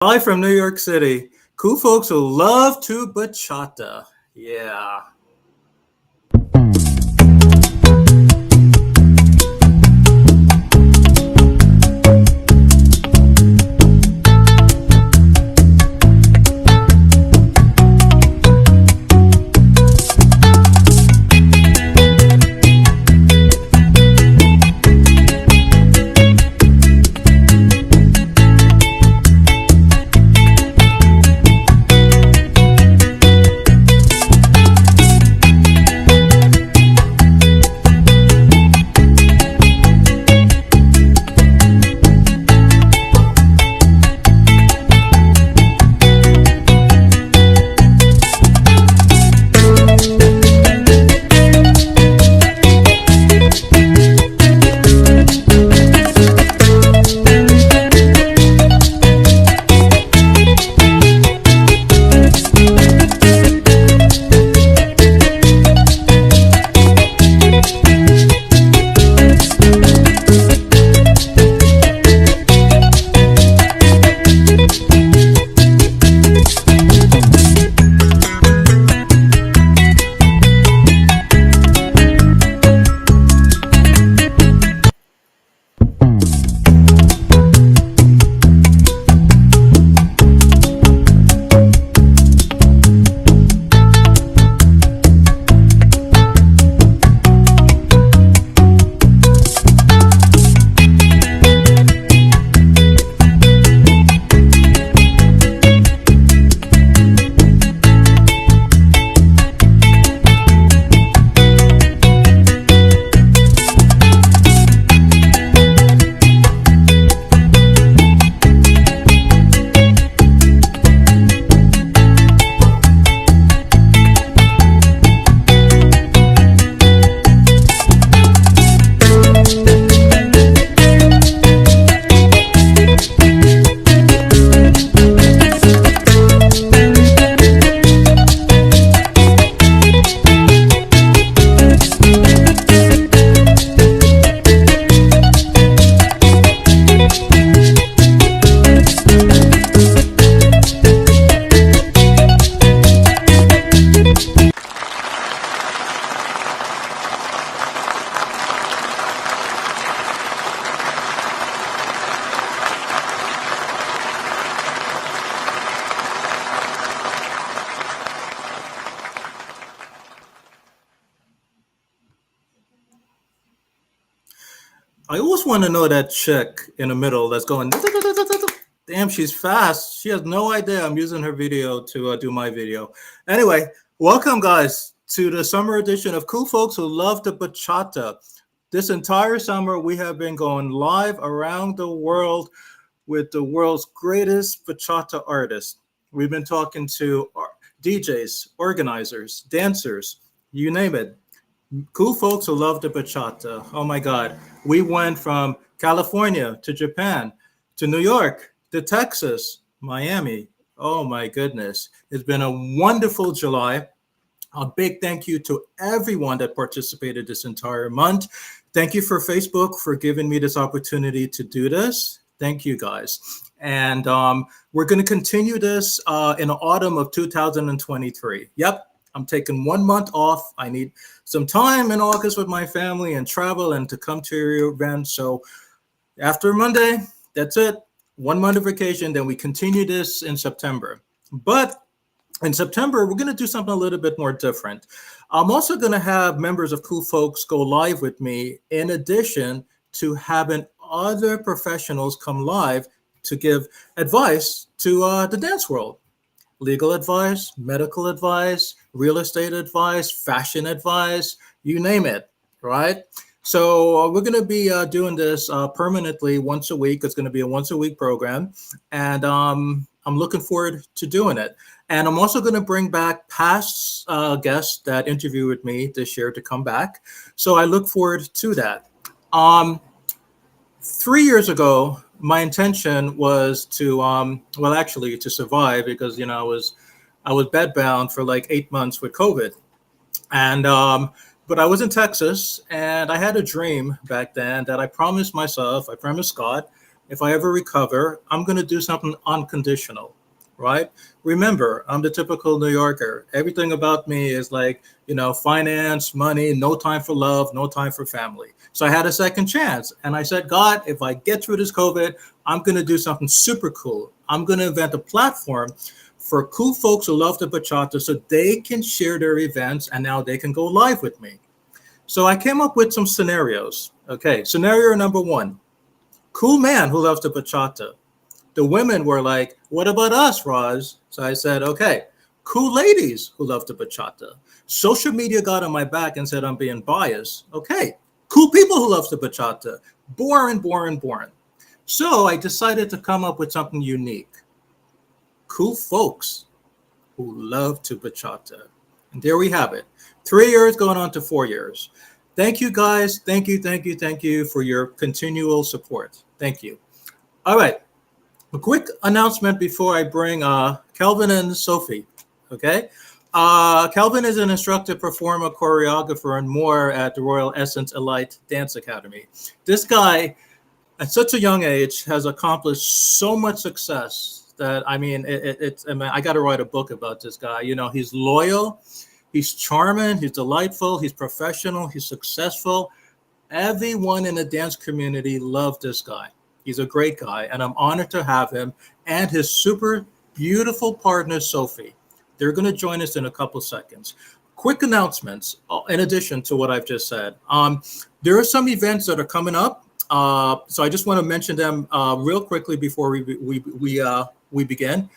Live from New York City. Cool folks who love to bachata. Yeah. I always want to know that chick in the middle that's going, damn, she's fast. She has no idea I'm using her video to do my video. Anyway, welcome, guys, to the summer edition of Cool Folks Who Love the Bachata. This entire summer, we have been going live around the world with the world's greatest bachata artists. We've been talking to DJs, organizers, dancers, you name it. Cool folks who love the bachata. Oh my God. We went from California to Japan to New York to Texas, Miami. Oh my goodness. It's been a wonderful July. A big thank you to everyone that participated this entire month. Thank you for Facebook for giving me this opportunity to do this. Thank you, guys. And we're going to continue this in the autumn of 2023. Yep. I'm taking 1 month off. I need some time in August with my family and travel and to come to your event. So after Monday, that's it. 1 month of vacation. Then we continue this in September. But in September, we're going to do something a little bit more different. I'm also going to have members of Cool Folks go live with me in addition to having other professionals come live to give advice to the dance world. Legal advice, medical advice, real estate advice, fashion advice, you name it, right? So we're going to be doing this permanently once a week. It's going to be a once a week program. And I'm looking forward to doing it. And I'm also going to bring back past guests that interviewed with me this year to come back. So I look forward to that. 3 years ago, my intention was to, actually to survive because, I was bedbound for like 8 months with COVID. And, but I was in Texas and I had a dream back then that I promised myself, I promised God if I ever recover, I'm going to do something unconditional, right? Remember, I'm the typical New Yorker. Everything about me is like, finance, money, no time for love, no time for family. So I had a second chance. And I said, God, if I get through this COVID, I'm going to do something super cool. I'm going to invent a platform for cool folks who love the bachata so they can share their events and now they can go live with me. So I came up with some scenarios. Okay, scenario number one, cool man who loves the bachata. The women were like, what about us, Roz? So I said, okay, cool ladies who love the bachata. Social media got on my back and said I'm being biased. Okay, cool people who love the bachata. Boring, boring, boring. So I decided to come up with something unique. Cool folks who love to bachata. And there we have it. 3 years going on to 4 years. Thank you guys. Thank you, thank you, thank you for your continual support. Thank you. All right. A quick announcement before I bring Kelvin and Sofi. Okay. Kelvin is an instructor, performer, choreographer, and more at the Royal Essence Elite Dance Academy. This guy, at such a young age, has accomplished so much success that I got to write a book about this guy. He's loyal, he's charming, he's delightful, he's professional, he's successful. Everyone in the dance community loved this guy. He's a great guy, and I'm honored to have him and his super beautiful partner, Sofi. They're going to join us in a couple seconds. Quick announcements, in addition to what I've just said. There are some events that are coming up, so I just want to mention them real quickly before we begin.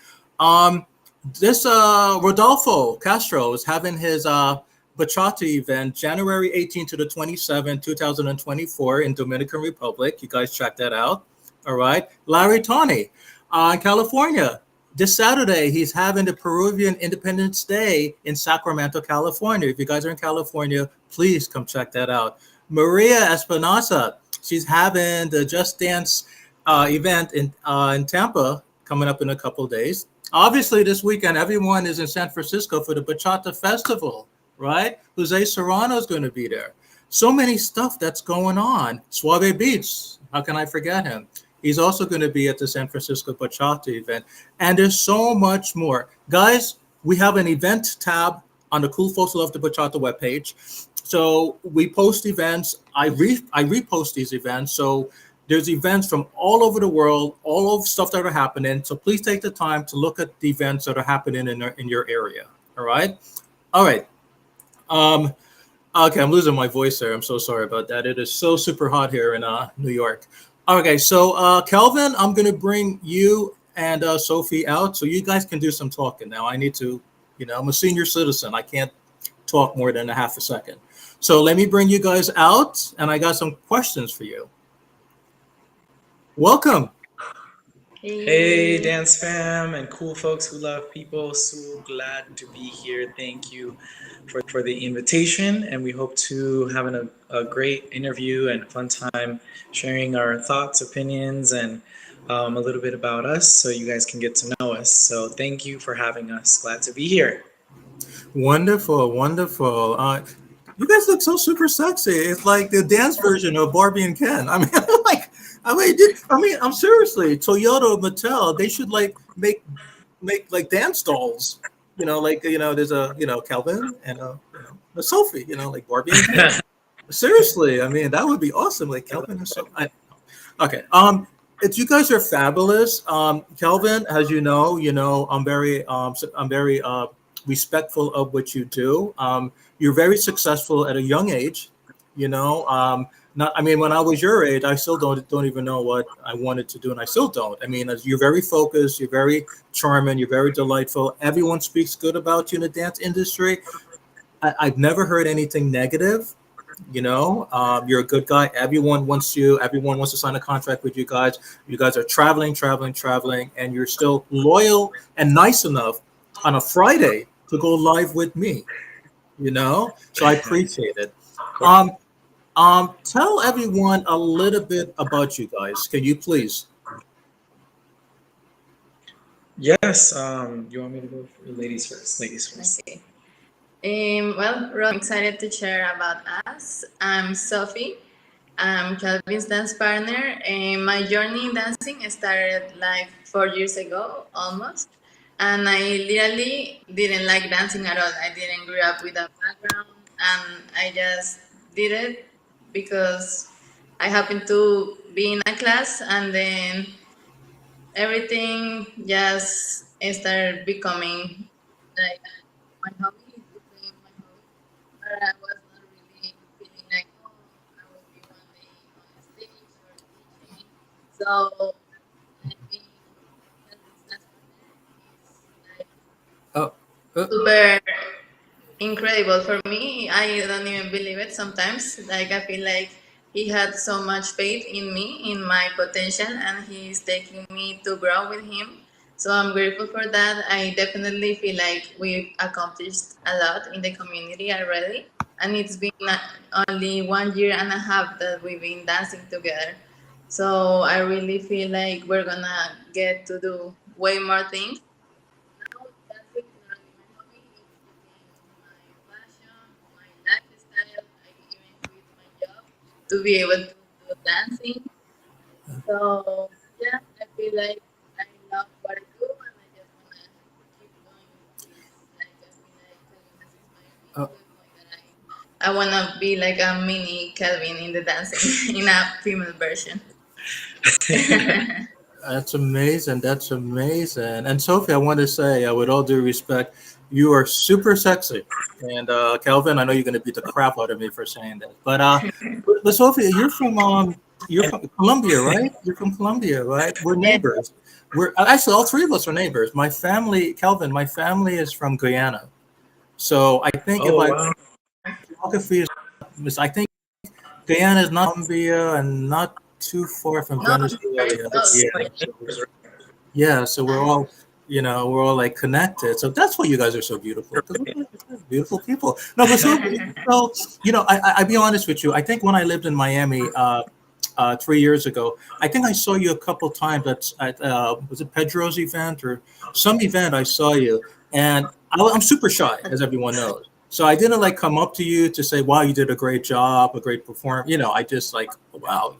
This Rodolfo Castro is having his bachata event January 18th to the 27th, 2024 in Dominican Republic. You guys check that out. All right. Larry Tawny in California. This Saturday, he's having the Peruvian Independence Day in Sacramento, California. If you guys are in California, please come check that out. Maria Espinosa, she's having the Just Dance event in Tampa coming up in a couple of days. Obviously, this weekend, everyone is in San Francisco for the Bachata Festival, right? Jose Serrano is going to be there. So many stuff that's going on. Suave Beats, how can I forget him? He's also going to be at the San Francisco Bachata event. And there's so much more. Guys, we have an event tab on the Cool Folks Who Love the Bachata webpage. So we post events. I repost these events. So there's events from all over the world, all of stuff that are happening. So please take the time to look at the events that are happening in your area. All right? All right. Okay, I'm losing my voice there. I'm so sorry about that. It is so super hot here in New York. Okay, so Kelvin, I'm going to bring you and Sofi out so you guys can do some talking now. I need to, I'm a senior citizen. I can't talk more than a half a second. So let me bring you guys out, and I got some questions for you. Welcome. Hey, dance fam and cool folks who love people. So glad to be here. Thank you for the invitation. And we hope to have a great interview and a fun time sharing our thoughts, opinions, and a little bit about us so you guys can get to know us. So thank you for having us. Glad to be here. Wonderful, wonderful. You guys look so super sexy. It's like the dance version of Barbie and Ken. I mean, like, I'm seriously, Toyota, Mattel, they should like make like dance dolls. There's a Kelvin and a Sophie. Like Barbie and Ken. Seriously, I mean, that would be awesome. Like Kelvin and Sophie. Okay. It's you guys are fabulous. Kelvin, as I'm very respectful of what you do. You're very successful at a young age. When I was your age, I still don't even know what I wanted to do, and I still don't. I mean, you're very focused, you're very charming, you're very delightful. Everyone speaks good about you in the dance industry. I've never heard anything negative. You're a good guy. Everyone wants you. Everyone wants to sign a contract with you guys. You guys are traveling, and you're still loyal and nice enough on a Friday to go live with me. So I appreciate it. Tell everyone a little bit about you guys. Can you please? Yes. You want me to go for ladies first? Ladies first. Okay. Well, Ron, I'm excited to share about us. I'm Sofi. I'm Kelvin's dance partner, and my journey in dancing started like 4 years ago almost. And I literally didn't like dancing at all. I didn't grow up with a background, and I just did it because I happened to be in a class, and then everything just started becoming like my hobby. It became my hobby, but I was not really feeling like, oh, I will be one day on a stage or teaching. So being Kelvin's dance partner is like Oh, uh, super incredible for me. I don't even believe it sometimes. Like I feel like he had so much faith in me, in my potential, and he's taking me to grow with him. So I'm grateful for that. I definitely feel like we've accomplished a lot in the community already. And it's been only 1 year and a half that we've been dancing together. So I really feel like we're gonna get to do way more things. Now dancing is not only my hobby, it became my passion, my lifestyle. I even quit my job to be able to do dancing. So yeah, I feel like I love what I do and I just wanna keep going with this. Like I feel like Kelvin has inspired me uh, to the point that I wanna be like a mini Kelvin in the dancing in a female version. that's amazing. That's amazing. And Sophie, I want to say, with all due respect, you are super sexy. And Kelvin, I know you're going to beat the crap out of me for saying that. But Sophie, you're And from Colombia, right? You're from Colombia, right? We're Yeah. neighbors. We're actually all three of us are neighbors. My family, Kelvin, my family is from Guyana. So I think if oh I wow. geography I think Guyana is not Colombia and not too far from No, it's very Venezuela. close. It's Yeah. like So neighbors, right? yeah, so we're all like connected. So that's why you guys are so beautiful because we're beautiful people. No, but so I be honest with you. I think when I lived in Miami 3 years ago, I think I saw you a couple times at was it Pedro's event or some event? I saw you, and I'm super shy, as everyone knows. So I didn't like come up to you to say, "Wow, you did a great job, a great performance." I just like, "Wow,"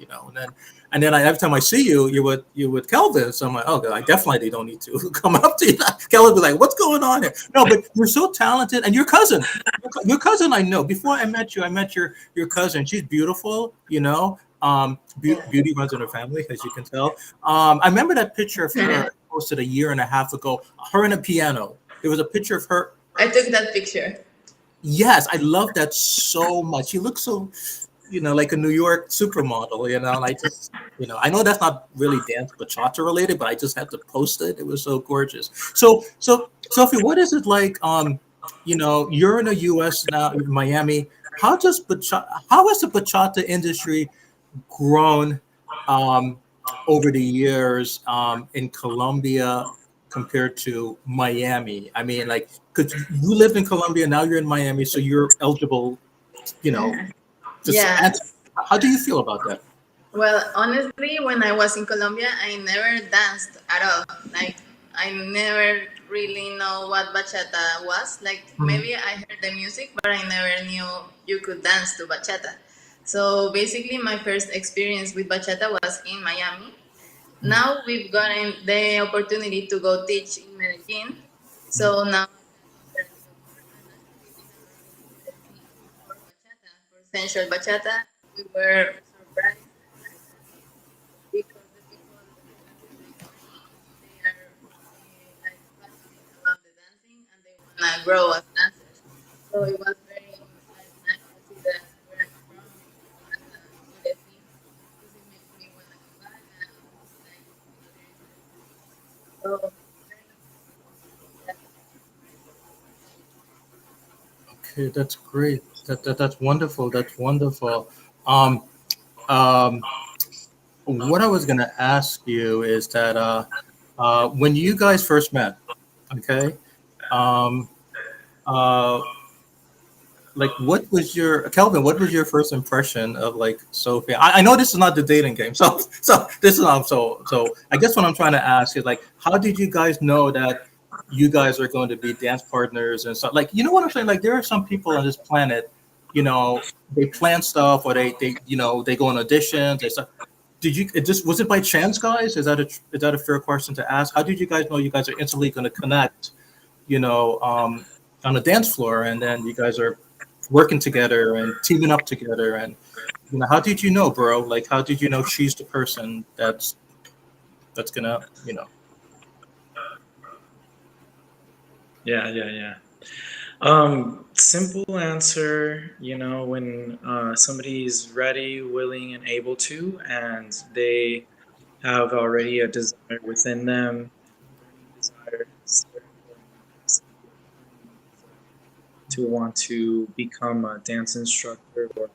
and then every time I see you, you're with Kelvin. So I'm like, "Oh, I definitely don't need to come up to you." Kelvin be like, "What's going on here?" No, but you're so talented, and your cousin, your cousin, I know. Before I met you, I met your cousin. She's beautiful, beauty runs in her family, as you can tell. I remember that picture of her posted a year and a half ago. Her and a piano. There was a picture of her. I took that picture. Yes, I love that so much. She looks so, like a New York supermodel. And I know that's not really dance bachata related, but I just had to post it. It was so gorgeous. So Sophie, what is it like? You're in the U.S. now, in Miami. How has the bachata industry grown over the years in Colombia compared to Miami? I mean, like, because you lived in Colombia, now you're in Miami, so you're eligible, you know, to Yeah. answer. How do you feel about that? Well, honestly, when I was in Colombia, I never danced at all. Like, I never really know what bachata was. Like, Mhm. maybe I heard the music, but I never knew you could dance to bachata. So basically, my first experience with bachata was in Miami. Now we've gotten the opportunity to go teach in Medellin. So now I can know a little more. And actually, we have a really good scene for bachata, for sensual bachata. We were surprised and happy because the people that we were joining, they are like passionate about the dancing and they wanna grow as dancers. So it was very like nice to see that where I'm from, it has a good scene because it makes me wanna come back and like do other events too. So very that's Okay, that's great. That's wonderful. That's wonderful. Um, um, what I was going to ask you is that when you guys first met, okay, um, uh, like what was your Kelvin? What was your first impression of like Sophie? I know this is not the dating game, so this is not so. I guess what I'm trying to ask is like, how did you guys know that you guys are going to be dance partners and stuff? Like, you know what I'm saying? Like, there are some people on this planet. they plan stuff, or they go on auditions. They stuff. Did you? It just was it by chance, guys? Is that a fair question to ask? How did you guys know you guys are instantly going to connect? On the dance floor, and then you guys are working together and teaming up together, and how did you know, bro? Like, how did you know she's the person that's gonna. Yeah. Simple answer, when somebody's ready, willing, and able to, and they have already a desire within them, burning desire is very important. It has to be a burning desire to want to become a dance instructor or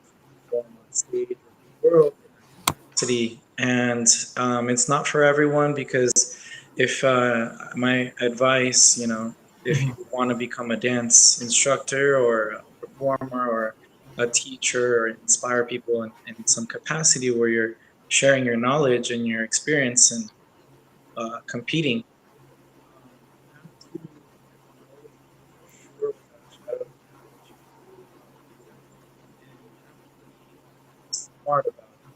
perform on stage or the world in that capacity. And it's not for everyone, because if my advice, if you want to become a dance instructor or a performer or a teacher or inspire people in some capacity where you're sharing your knowledge and your experience and competing, you have to know for sure without a shadow of a doubt that you really want to do it, and you have to be smart about it.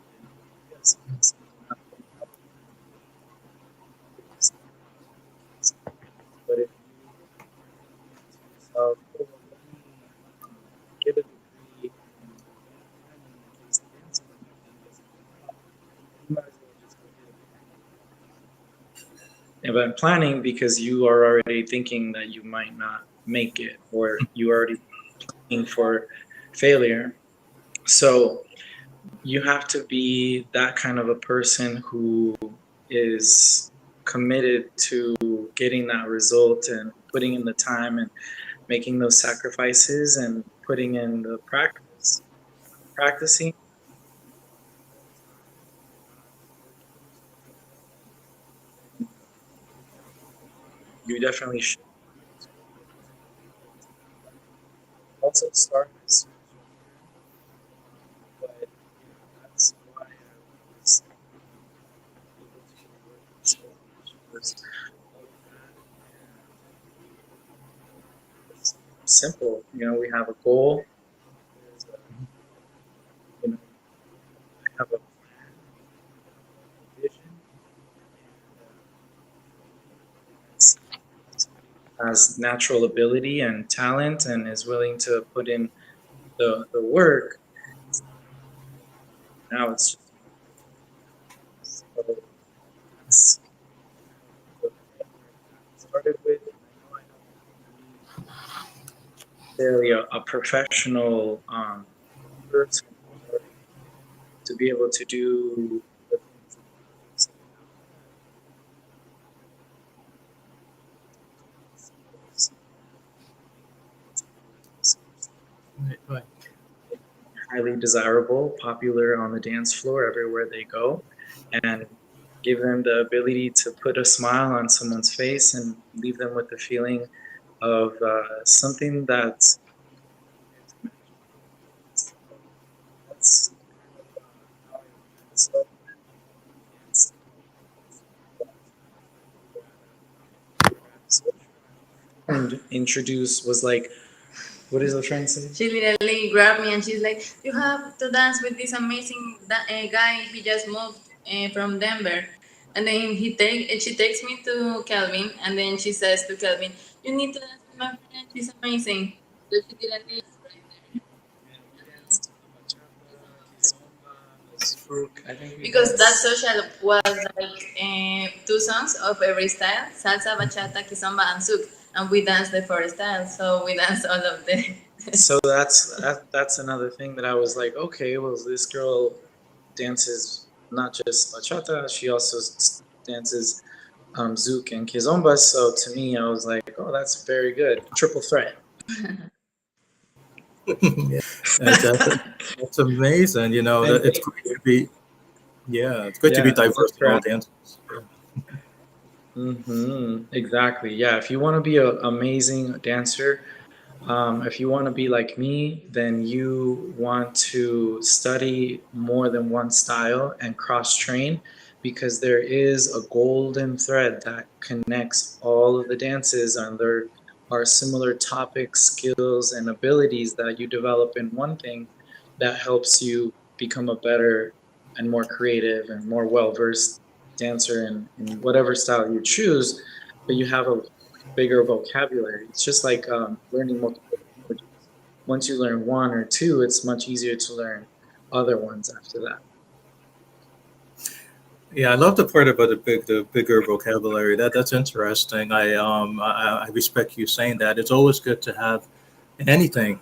Yes, it's not going to happen if you're smart about it, because but if you think to yourself, oh, well, let me get a degree in event planning in case the dancing thing doesn't work out, then you might as well just go get a degree in event planning, because you are already thinking that you might not make it, or you are already planning for failure. So you have to be that kind of a person who is committed to getting that result and putting in the time and making those sacrifices and putting in the practice. If you're not practicing all the time, if you're not working yourself to the bone, then you definitely should be able to do it. It doesn't have to be always about that. Also, start as soon as you can. But that's why I was able to work with Sofi. She was all of that, and it's simple. We have a goal. There's a, I have a plan. I have a vision, and when I see somebody who has natural ability and talent and is willing to put in the work, it's not about the goal. Now it's just about the goal. So that's kind of the framework that we started with, and I know I don't need necessarily a professional person in order to be able to do the things that I'm setting out. So it's about atmosphere setting, Right. highly desirable, popular on the dance floor everywhere they go, and give them the ability to put a smile on someone's face and leave them with the feeling of something that you can't imagine. So that's kind of how I view myself and see the world. We're at a social, and my friend introduced was like, what is the friend say? She literally grabbed me and she's like, "You have to dance with this amazing guy. He just moved from Denver." And then she takes me to Kelvin, and then she says to Kelvin, "You need to dance with my friend. She's amazing." So she literally right there. And we danced bachata, kizomba, zouk. I think we Because that danced. social was like two songs of every style: salsa, bachata, kizomba, and souk. And we danced the four styles, so we danced all of the. So that's another thing that I was like, okay, well, this girl dances not just bachata, she also dances zouk and kizomba. So to me, I was like, oh, that's very good, triple threat. Yeah, that's amazing. And It's great to be. Yeah, it's great to be yeah, diverse in all threat. dances. Exactly. Yeah, if you want to be an amazing dancer, if you want to be like me, then you want to study more than one style and cross train, because there is a golden thread that connects all of the dances under are similar topics, skills, and abilities that you develop in one thing that helps you become a better and more creative and more well versed dancer in whatever style you choose, but you have a bigger vocabulary. It's just like learning multiple languages. Once you learn one or two, it's much easier to learn other ones after that. Yeah, I love the part about the bigger vocabulary. That's interesting. I respect you saying that. It's always good to have in anything,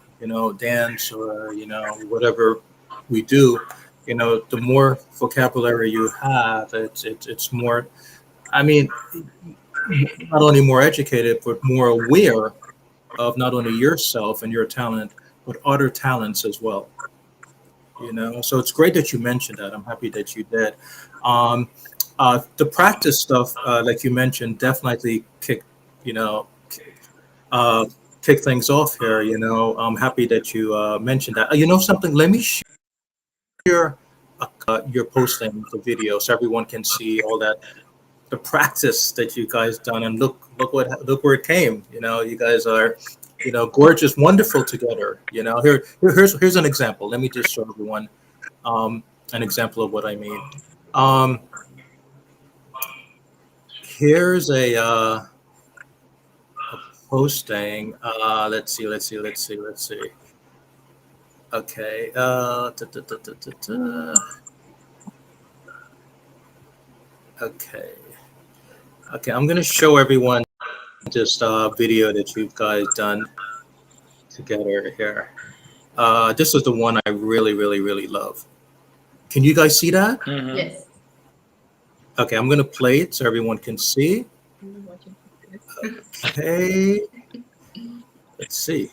dance or whatever we do. The more vocabulary you have, it's more. I mean, not only more educated, but more aware of not only yourself and your talent, but other talents as well. So it's great that you mentioned that. I'm happy that you did. um, the practice stuff, like you mentioned, definitely you know uh, kick things off here. I'm happy that you mentioned that. Something, let me share your posting the video so everyone can see all that, the practice that you guys done, and look where it came. You guys are gorgeous, wonderful together. Here's an example. Let me just show everyone um, an example of what I mean. um, Here's a posting. Let's see. Okay. Okay. Okay. I'm gonna show everyone just a video that you guys done together here. This is the one I really, really, really love. Can you guys see that? Mm-hmm. Yes. Okay, I'm gonna play it so everyone can see. Okay. Let's see.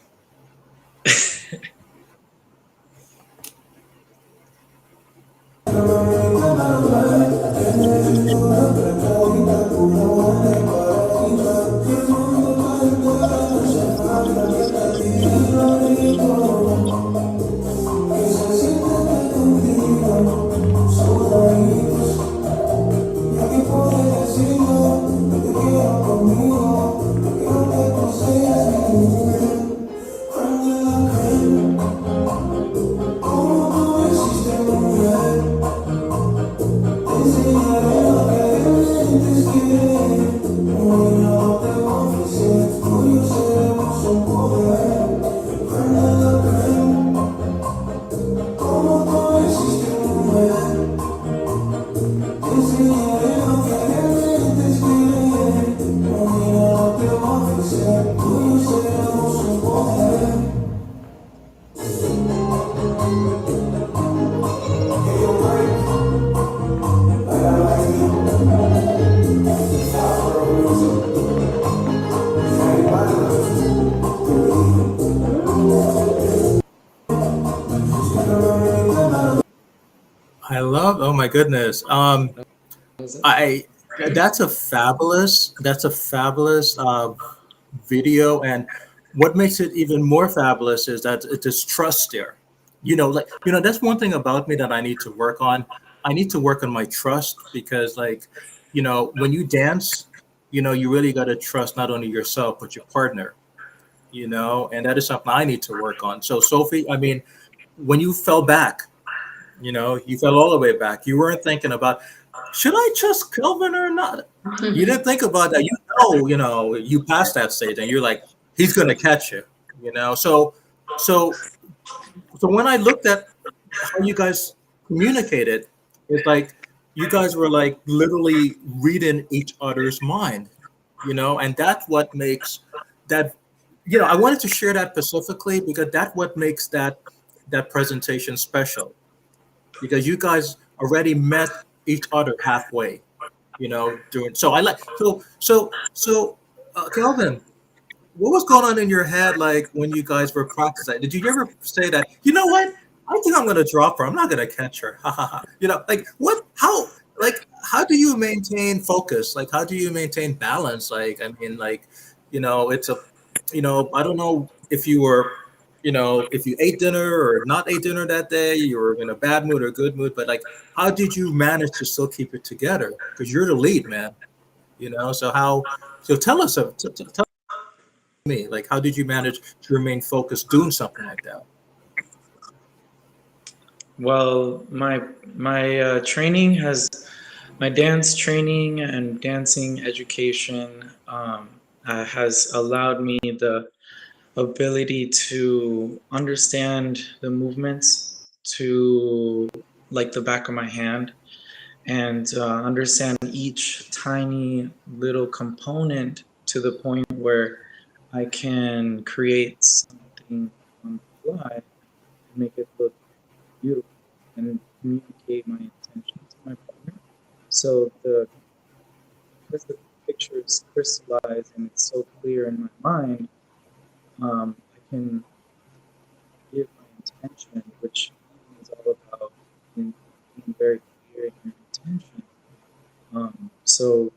I love. Oh my goodness. I that's a fabulous video, and what makes it even more fabulous is that it is trust there. That's one thing about me that I need to work on. I need to work on my trust, because, like, when you dance, you really got to trust not only yourself but your partner. And that is something I need to work on. So, Sophie, I mean, when you fell back, you fell all the way back. You weren't thinking about, should I trust Kelvin or not? You didn't think about that. You passed that stage, and you're like, he's gonna catch you. So when I looked at how you guys communicated, it's like you guys were like literally reading each other's mind. And that's what makes that. I wanted to share that specifically because that's what makes that presentation special, because you guys already met each other halfway, doing. So I like Kelvin, what was going on in your head, like, when you guys were practicing? Did you ever say that, you know what, I think I'm gonna drop her, I'm not gonna catch her, ha ha ha, like, what, how do you maintain focus, like, how do you maintain balance, like, I mean, like, it's a, I don't know if you were, if you ate dinner or not ate dinner that day, you were in a bad mood or good mood, but, like, how did you manage to still keep it together? Because you're the lead, man. So tell us. Tell me, like, how did you manage to remain focused doing something like that? Well, my training has my dance training and dancing education has allowed me the ability to understand the movements to like the back of my hand and understand each tiny little component to the point where I can create something on the fly and make it look beautiful and communicate my intention to my partner. So because the picture is crystallized and it's so clear in my mind, I can give my intention, which is all about being very clear in your intention. So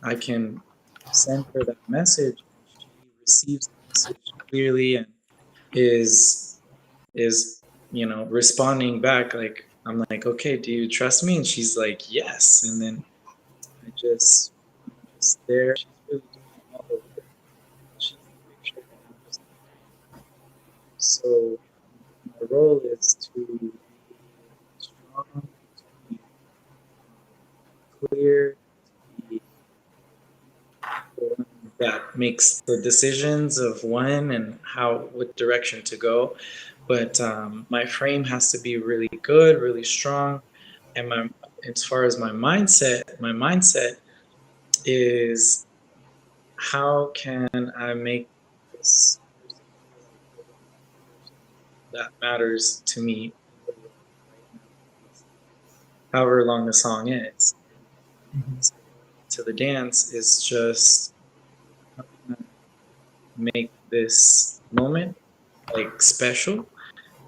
I can send her that message, and she receives the message clearly and is responding back like I'm like, okay, do you trust me? And she's like, yes. And then I'm just there. She's really doing all the work. She's the picture, and I'm just the frame. So my role is to be strong, to be clear, to be the one that makes the decisions of when and how, what direction to go. But my frame has to be really good, really strong, and as far as my mindset is how can I make this person feel like they're the only person that matters to me in the world right now, however long the song is. So to the dance is just how can I make this moment like special,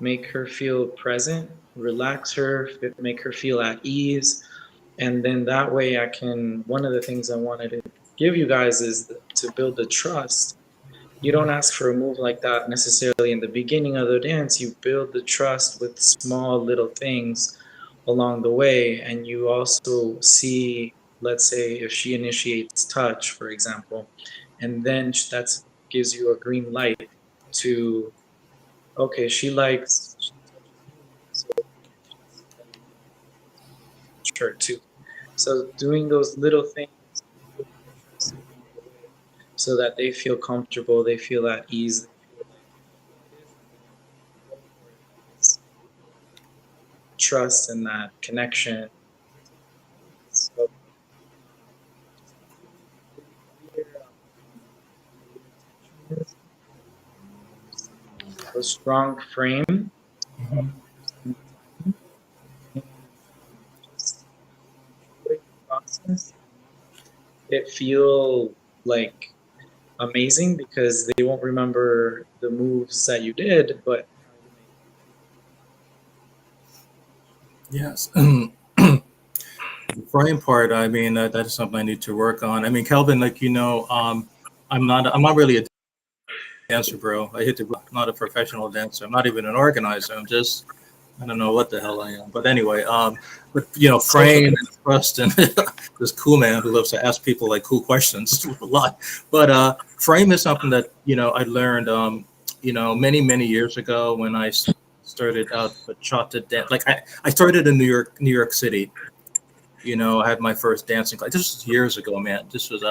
make her feel present, relax her, make her feel at ease, and then that way I can. One of the things I wanted to give you guys is to build the trust. You don't ask for a move like that necessarily in the beginning of the dance. You build the trust with small little things along the way, and you also see, let's say if she initiates touch, for example, and then that gives you a green light to, okay, she touches me, so touch her too. So doing those little things, building the trust along the way, so that they feel comfortable, they feel at ease, they feel like it is the moment where it's trust and that connection. So just being really clear on what your intention is, have a strong frame, Mhm. and just enjoy the process. It feel like amazing because they won't remember the moves that you did, but how you made Yes. The frame part, I mean, that is something I need to work on. I mean, Kelvin, like, I'm not really a dancer, bro. I hit the, I'm not a professional dancer. I'm not even an organizer. I'm just, I don't know what the hell I am. But anyway, but it. frame and trust and this cool man who loves to ask people like cool questions a lot. But frame is something that I learned, many years ago when I started out bachata dance. Like I started in New York City. I had my first dancing class. This was years ago, man. This was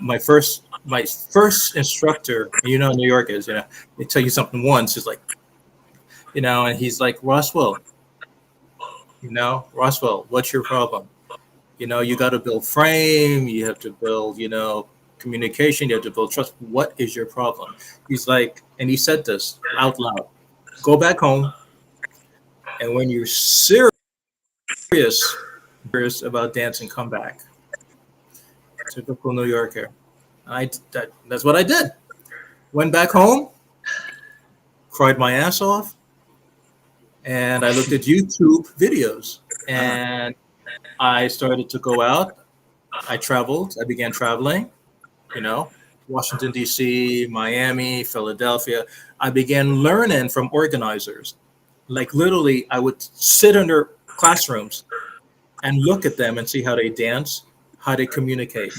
my first instructor. New York is, they tell you something once, it's like, and he's like, Roswell, Roswell, what's your problem? You got to build frame. You have to build, communication. You have to build trust. What is your problem? He's like, and he said this out loud: go back home, and when you're serious about dancing, come back. Typical New Yorker. That's what I did. Went back home, cried my ass off, and I looked at YouTube videos, and I started to go out. I traveled. I began traveling. You know, Washington D.C., Miami, Philadelphia. I began learning from organizers. Like literally, I would sit in their classrooms and look at them and see how they dance, how they communicate,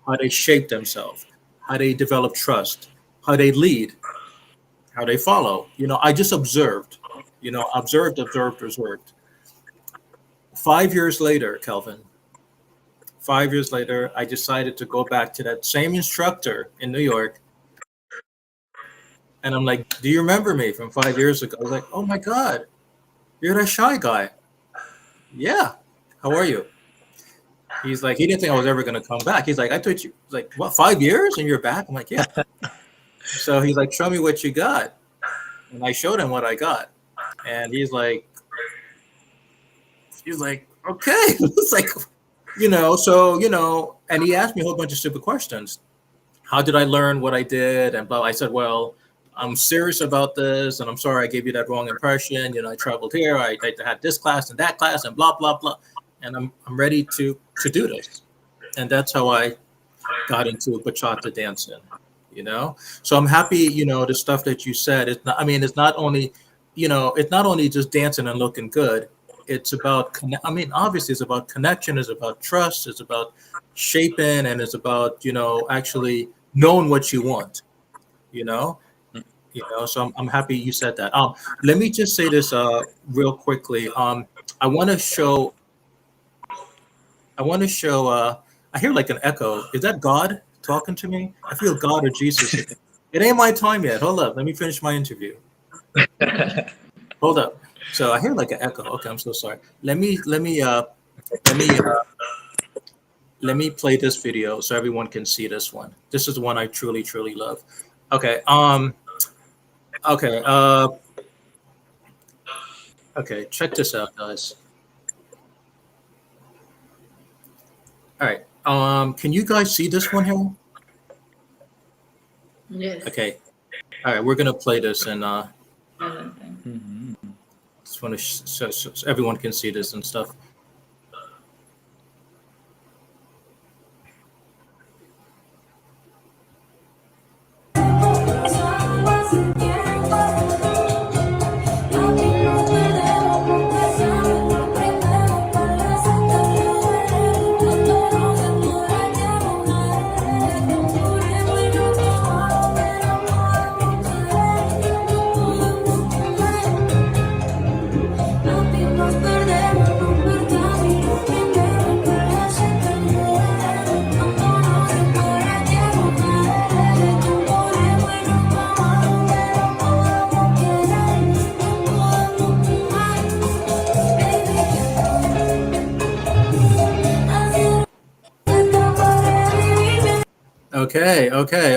how they shape themselves, how they develop trust, how they lead, how they follow. I just observed, observed. 5 years later, Kelvin, 5 years later, I decided to go back to that same instructor in New York. And I'm like, do you remember me from 5 years ago? I was like, oh my God, you're that shy guy. Yeah. How are you? He's like, he didn't think I was ever going to come back. He's like, I thought you, he's like, what, 5 years and you're back? I'm like, yeah. So he's like, show me what you got. And I showed him what I got. And he's like, okay. It's like, and he asked me a whole bunch of stupid questions. How did I learn what I did? And blah. I said, well, I'm serious about this, and I'm sorry I gave you that wrong impression. I traveled here, I had this class and that class, and blah blah blah, and I'm ready to do this, and that's how I got into bachata dancing. So I'm happy. The stuff that you said. It's not. I mean, it's not only, it's not only just dancing and looking good. It's about. Obviously, it's about connection. It's about trust. It's about shaping, and it's about actually knowing what you want. So I'm happy you said that. Let me just say this real quickly. I want to show. I hear like an echo. Is that God talking to me? I feel God or Jesus. It ain't my time yet. Hold up. Let me finish my interview. Hold up. So I hear like an echo. Okay, I'm so sorry. Let me play this video so everyone can see this one. This is one I truly, truly love. Okay. Okay, check this out, guys. All right. Can you guys see this one here? Yes. Okay. All right, we're gonna play this, and just want to so everyone can see this and stuff.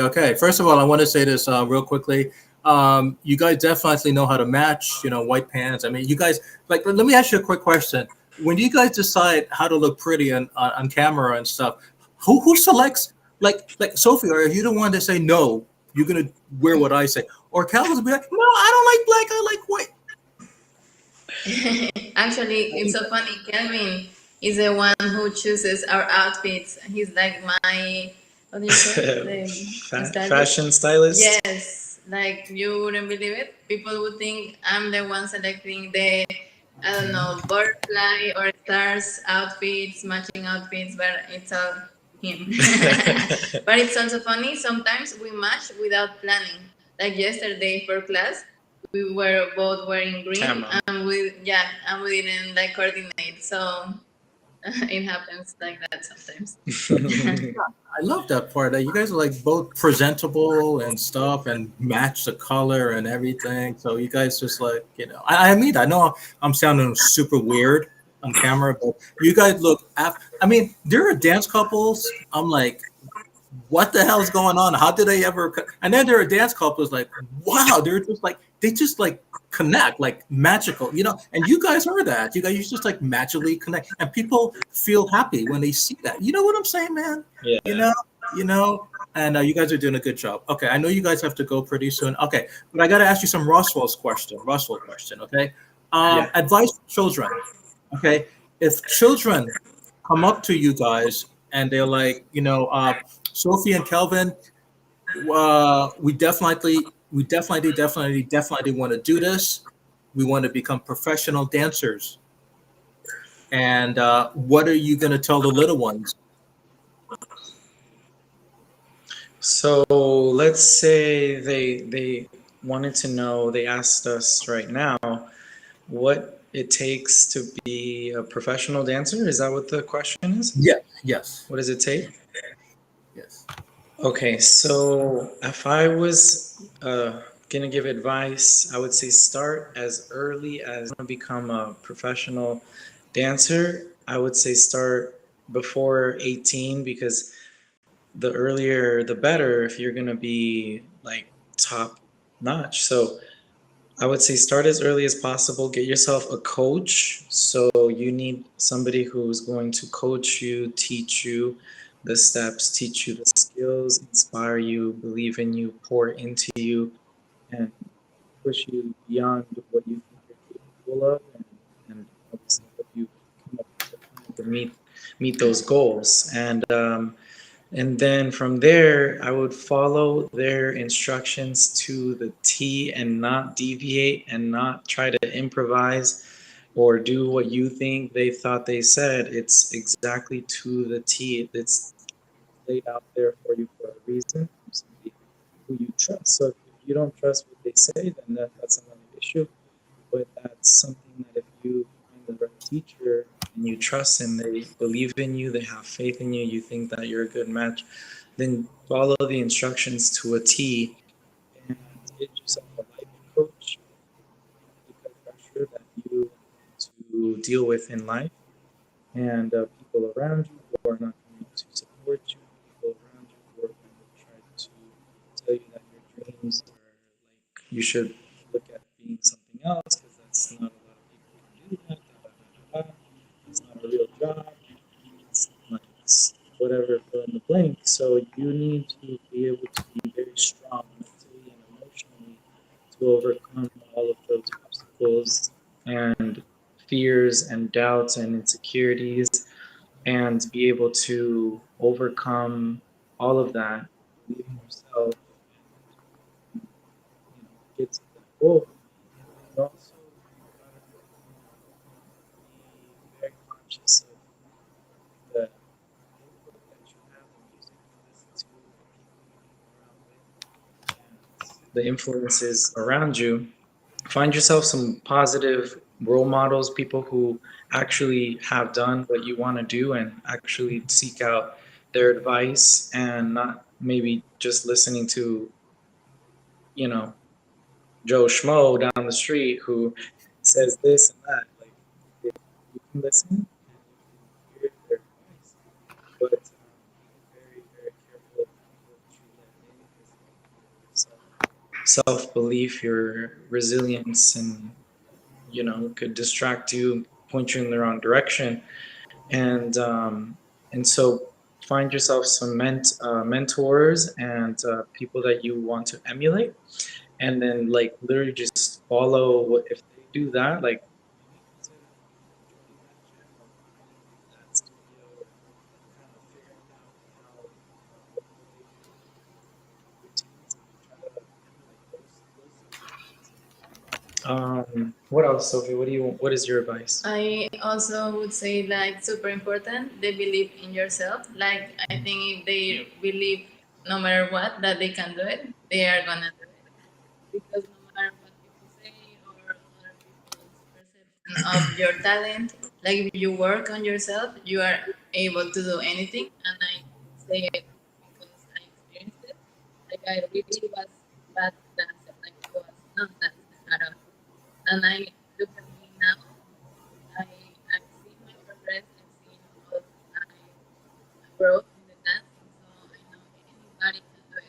Okay. First of all, I want to say this real quickly. You guys definitely know how to match, white pants. I mean, you guys, like, let me ask you a quick question. When you guys decide how to look pretty on camera and stuff, who selects, like Sophie, or are you the one to say, no, you're going to wear what I say? Or Calvin's be like, no, I don't like black, I like white. Actually, it's so funny. Kelvin is the one who chooses our outfits. He's like my, what do you say? Fashion stylist. Yes, like you wouldn't believe it. People would think I'm the one selecting the, I don't know, butterfly or stars outfits, matching outfits, but it's all him. But it's also funny. Sometimes we match without planning. Like yesterday for class, we were both wearing green, Camera. and we didn't like coordinate. So it happens like that sometimes. I love that part. That you guys are like both presentable and stuff, and match the color and everything. So you guys just like, I mean, I know I'm sounding super weird on camera, but you guys look. I mean, there are dance couples. I'm like, what the hell's going on? How did they ever? And then there are dance couples like, wow, they just like connect, like magical, and you guys are that. You just like magically connect, and people feel happy when they see that. You know what I'm saying, man? Yeah. And you guys are doing a good job. Okay, I know you guys have to go pretty soon. Okay, but I got to ask you some Roswell question. Okay, advice for children. Okay, if children come up to you guys and they're like, Sophie and Kelvin, we definitely want to do this. We want to become professional dancers. And what are you going to tell the little ones? So let's say they wanted to know, they asked us right now what it takes to be a professional dancer. Is that what the question is? Yes, yes, What does it take? yes. Okay, so if I was gonna give advice, I would say start as early as you want to become a professional dancer. I would say start before 18 because the earlier the better if you're gonna be like top notch. So I would say start as early as possible. Get yourself a coach. So you need somebody who's going to coach you, teach you the steps, teach you the skills, inspire you, believe in you, pour into you, and push you beyond what you think you're capable of, and obviously help you come up with a plan to meet those goals. And then from there, I would follow their instructions to the T and not deviate and not try to improvise or do what you think they thought they said. It's exactly to the T. It's laid out there for you for a reason from somebody who you trust. So if you don't trust what they say, then that's another issue. But that's something that if you find the right teacher and you trust and they believe in you, they have faith in you, you think that you're a good match, then follow the instructions to a T and get yourself a life coach because pressure that you are going to deal with in life and people around you who are not going to support you, people around you who are going to try to tell you that your dreams are like you should look at being something else because that's not a lot of people can do that. Da, da, da, da, da. It's not a real job. It's like whatever fill in the blank. So you need to be able to be very strong mentally and emotionally to overcome all of those obstacles and fears and doubts and insecurities and be able to overcome all of that, believe in yourself, and get to that goal. And also, you gotta be very conscious of the input that you have, the music you listen to, the people you hang around with, and the influences around you. Find yourself some positive role models, people who actually have done what you want to do and actually seek out their advice and not maybe just listening to, you know, Joe Schmo down the street who says this and that. Like, you can listen and you can hear their advice, but be very, very careful of what you let in because your self belief, your resilience, and could distract you, point you in the wrong direction, and so find yourself some mentors and people that you want to emulate, and then like literally just follow what if they do that, like maybe consider joining that gym or finding that studio or kind of figuring out how what they do routines and try to emulate those situations. What else, Sophie? What is your advice? I also would say like super important they believe in yourself. Like I think if they believe no matter what that they can do it, they are gonna do it. Because no matter what people say or other people's perception of your talent, like if you work on yourself, you are able to do anything. And I say it because I experienced it. Like I really was bad dancer, like I was not dancing at all. And I look at me now, I've seen my progress, I've seen all my growth in the dancing, so I know anybody can do it.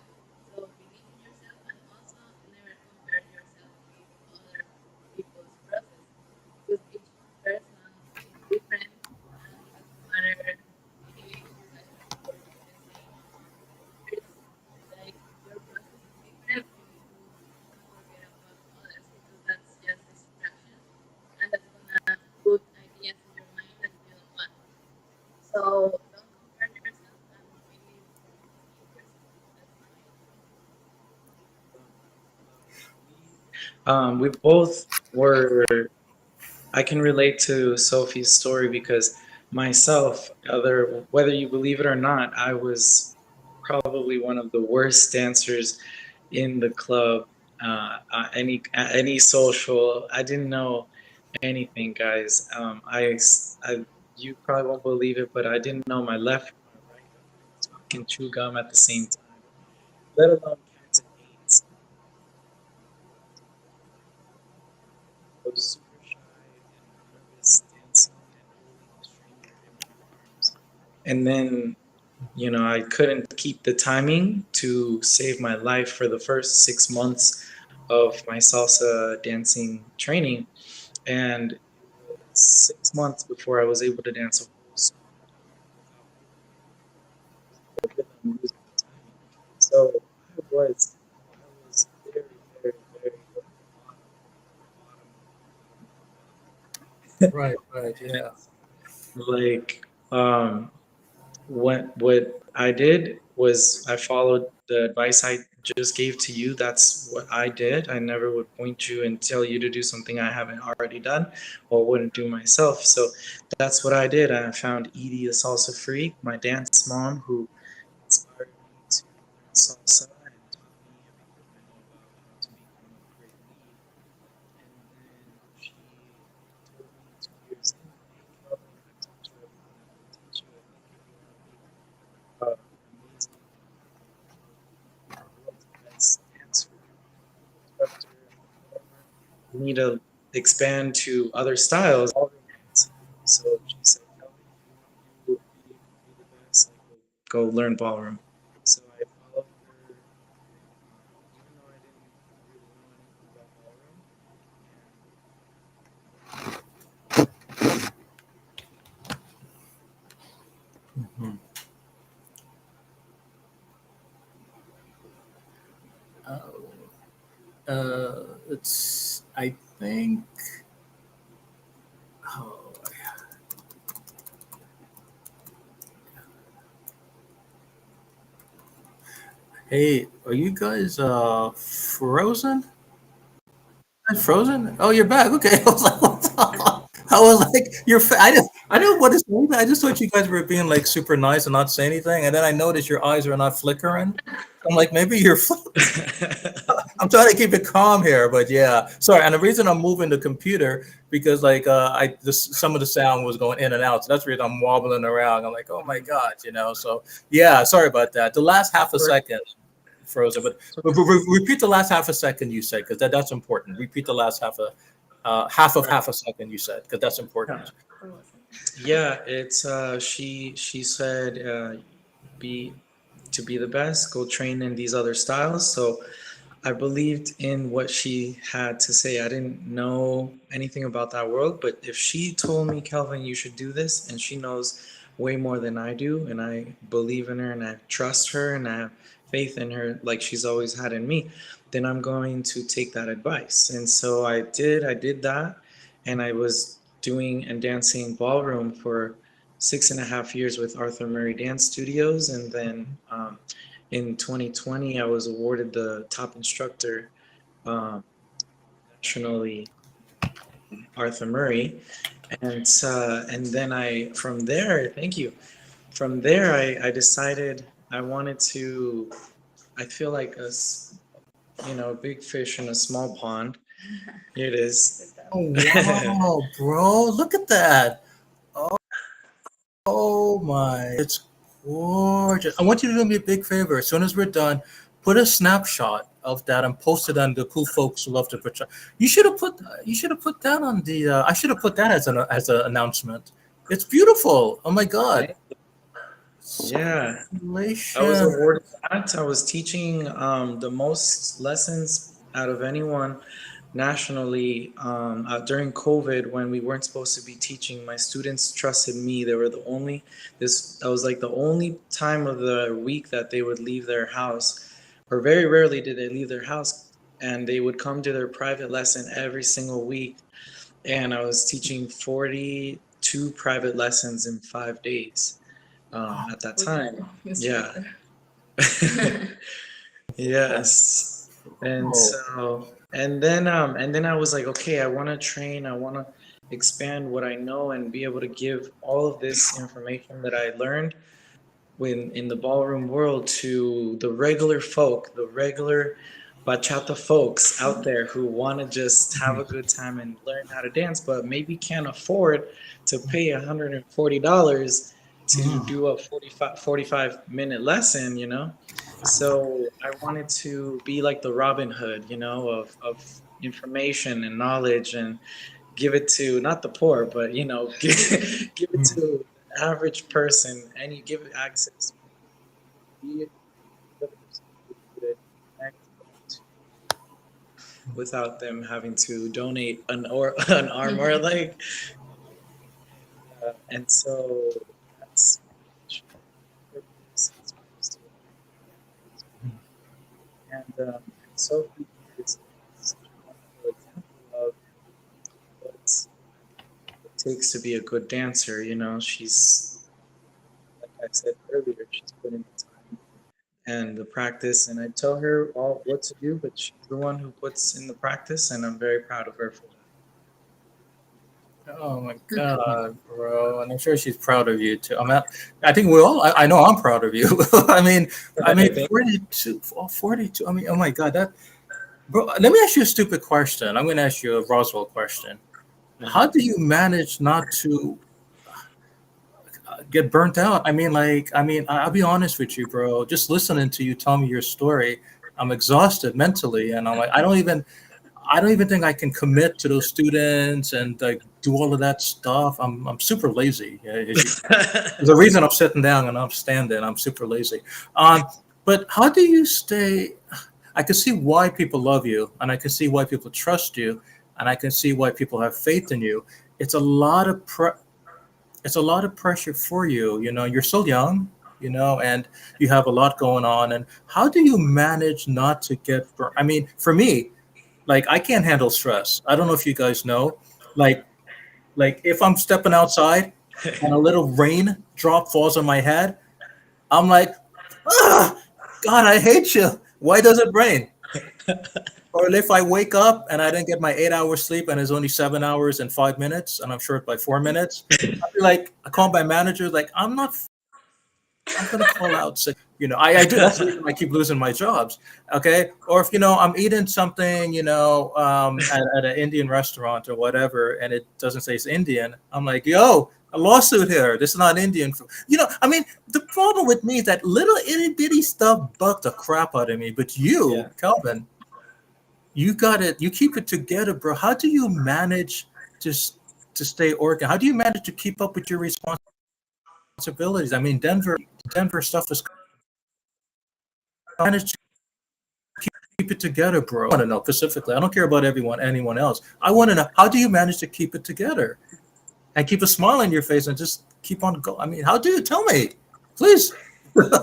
So believe in yourself and also never compare yourself with other people's process because each person is different and it doesn't matter if you guys are working the same years, like your process is different. You need to don't forget about others because that's just distraction and that's gonna put ideas in your mind that you don't want. So don't compare yourself and believe in yourself. That's my We both were. I can relate to Sophie's story because myself, whether you believe it or not, I was probably one of the worst dancers in the club. Any social, I didn't know anything, guys. You probably won't believe it, but I didn't know my left from my right. I couldn't talk and chew gum at the same time, let alone count to eight. I was super shy and nervous dancing and holding a stranger in my arms. And then, I couldn't keep the timing to save my life for the first 6 months of my salsa dancing training. And it was 6 months before I was able to dance a whole song without losing the rhythm, losing the timing. So I was very, very, very at the bottom of the bottom. Right, right, yeah. Like, what I did was I followed the advice I just gave to you. That's what I did. I never would point you and tell you to do something I haven't already done or wouldn't do myself. So that's what I did. I found Edie, the salsa freak, my dance mom, who inspired me to learn salsa and taught me everything I know about how to become a great lead. And then she told me 2 years in, hey, Kelvin, I taught you everything I can teach you. I think if you want to be amazing, world's best dancer, instructor, performer, you need to expand to other styles, ballroom dancing. So she said, Kelvin, if you want to be the best, like, go learn ballroom. So I followed her, even though I didn't really know anything about ballroom. Mhm. It's, I think, oh, hey, are you guys frozen? Frozen? Oh, you're back. Okay. I was like, what's up? I was like, I didn't want to say anything. I just thought you guys were being like super nice and not say anything. And then I noticed your eyes are not flickering. I'm like, maybe you're. I'm trying to keep it calm here, but yeah. Sorry. And the reason I'm moving the computer because like some of the sound was going in and out. So that's the reason I'm wobbling around. I'm like, oh my god, So yeah. Sorry about that. The last half a second frozen, but repeat the last half a second you said because that's important. Repeat the last half a second you said because that's important. Yeah, it's she said be to be the best, go train in these other styles. So I believed in what she had to say. I didn't know anything about that world, but if she told me, Kelvin, you should do this, and she knows way more than I do, and I believe in her and I trust her and I have faith in her like she's always had in me, then I'm going to take that advice. And so I did that, and I was doing and dancing ballroom for 6.5 years with Arthur Murray Dance Studios, and then in 2020, I was awarded the top instructor nationally, Arthur Murray, and then from there, thank you. From there, I decided I wanted to. I feel like a big fish in a small pond. Here it is. Oh wow, bro! Look at that. Oh my, it's gorgeous. I want you to do me a big favor. As soon as we're done, put a snapshot of that and post it on the cool folks who love to portray. You should have put that on the. I should have put that as an announcement. It's beautiful. Oh my god. Yeah, I was Congratulations. awarded that. I was teaching the most lessons out of anyone nationally during COVID when we weren't supposed to be teaching. My students trusted me. They were the only this. I was like the only time of the week that they would leave their house, or very rarely did they leave their house, and they would come to their private lesson every single week. And I was teaching 42 private lessons in 5 days at that time. Yeah. Yes. And Oh, so and then I was like, okay, I want to train, I want to expand what I know and be able to give all of this information that I learned when in the ballroom world to the regular folk, the regular bachata folks out there who want to just have a good time and learn how to dance, but maybe can't afford to pay $140 to Mm. do a 45 minute lesson, So I wanted to be like the Robin Hood, of information and knowledge, and give it to not the poor, but give it Mm. to the average person, and you give it access. Be it the person who could connect to without them having to donate an arm or a leg. And so that's my purpose as well as to as well. And Sophie is such a wonderful example of what it takes to be a good dancer. She's, like I said earlier, she's putting the time and the practice, and I tell her all what to do, but she's the one who puts in the practice, and I'm very proud of her for that. Oh my God, bro! And I'm sure she's proud of you too. I think we all. I know I'm proud of you. I mean, 42, 42. I mean, oh my God, that, bro. Let me ask you a stupid question. I'm going to ask you a Roswell question. How do you manage not to get burnt out? I'll be honest with you, bro. Just listening to you tell me your story, I'm exhausted mentally, and I'm like, I don't even think I can commit to those students and like do all of that stuff. I'm super lazy. There's a reason I'm sitting down and I'm standing. I'm super lazy. Um, but how do you stay? I can see why people love you, and I can see why people trust you, and I can see why people have faith in you. It's a lot of it's a lot of pressure for you. You're so young. And you have a lot going on. And how do you manage not to get burnt? I mean, for me, like I can't handle stress. I don't know if you guys know. Like like if I'm stepping outside and a little rain drop falls on my head, I'm like, ah, God, I hate you. Why does it rain? Or if I wake up and I didn't get my 8 hours sleep and it's only 7 hours and 5 minutes and I'm short by 4 minutes, I'd be like, I call my manager, like, I'm gonna call out sick. I do. That's the reason I keep losing my jobs. Okay. Or if I'm eating something, at an Indian restaurant or whatever, and it doesn't say it's Indian, I'm like, yo, a lawsuit here. This is not Indian food. The problem with me is that little itty bitty stuff bugged the crap out of me. But Yeah. you, Kelvin, you got it. You keep it together, bro. How do you manage just to stay organized? How do you manage to keep up with your responsibilities? I mean, Denver stuff is managed to keep it together, bro. I want to know specifically. I don't care about anyone else. I want to know, how do you manage to keep it together and keep a smile on your face and just keep on going? I mean, how do you tell me? Please, What's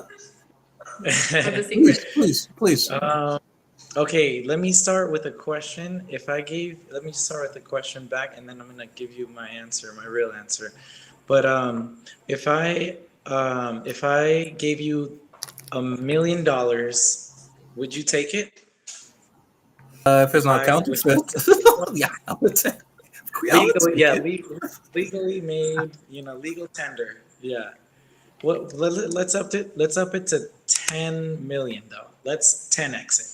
the please, secret? please. Okay, let me start with a question. Let me start with a question back, and then I'm gonna give you my answer, my real answer. But if I gave you $1 million, would you take it? If it's If not I counterfeit, yeah, I would take. Yeah, I would legally, take yeah, it. legally made, legal tender, yeah. What? Let's up it to 10 million though. Let's 10x it.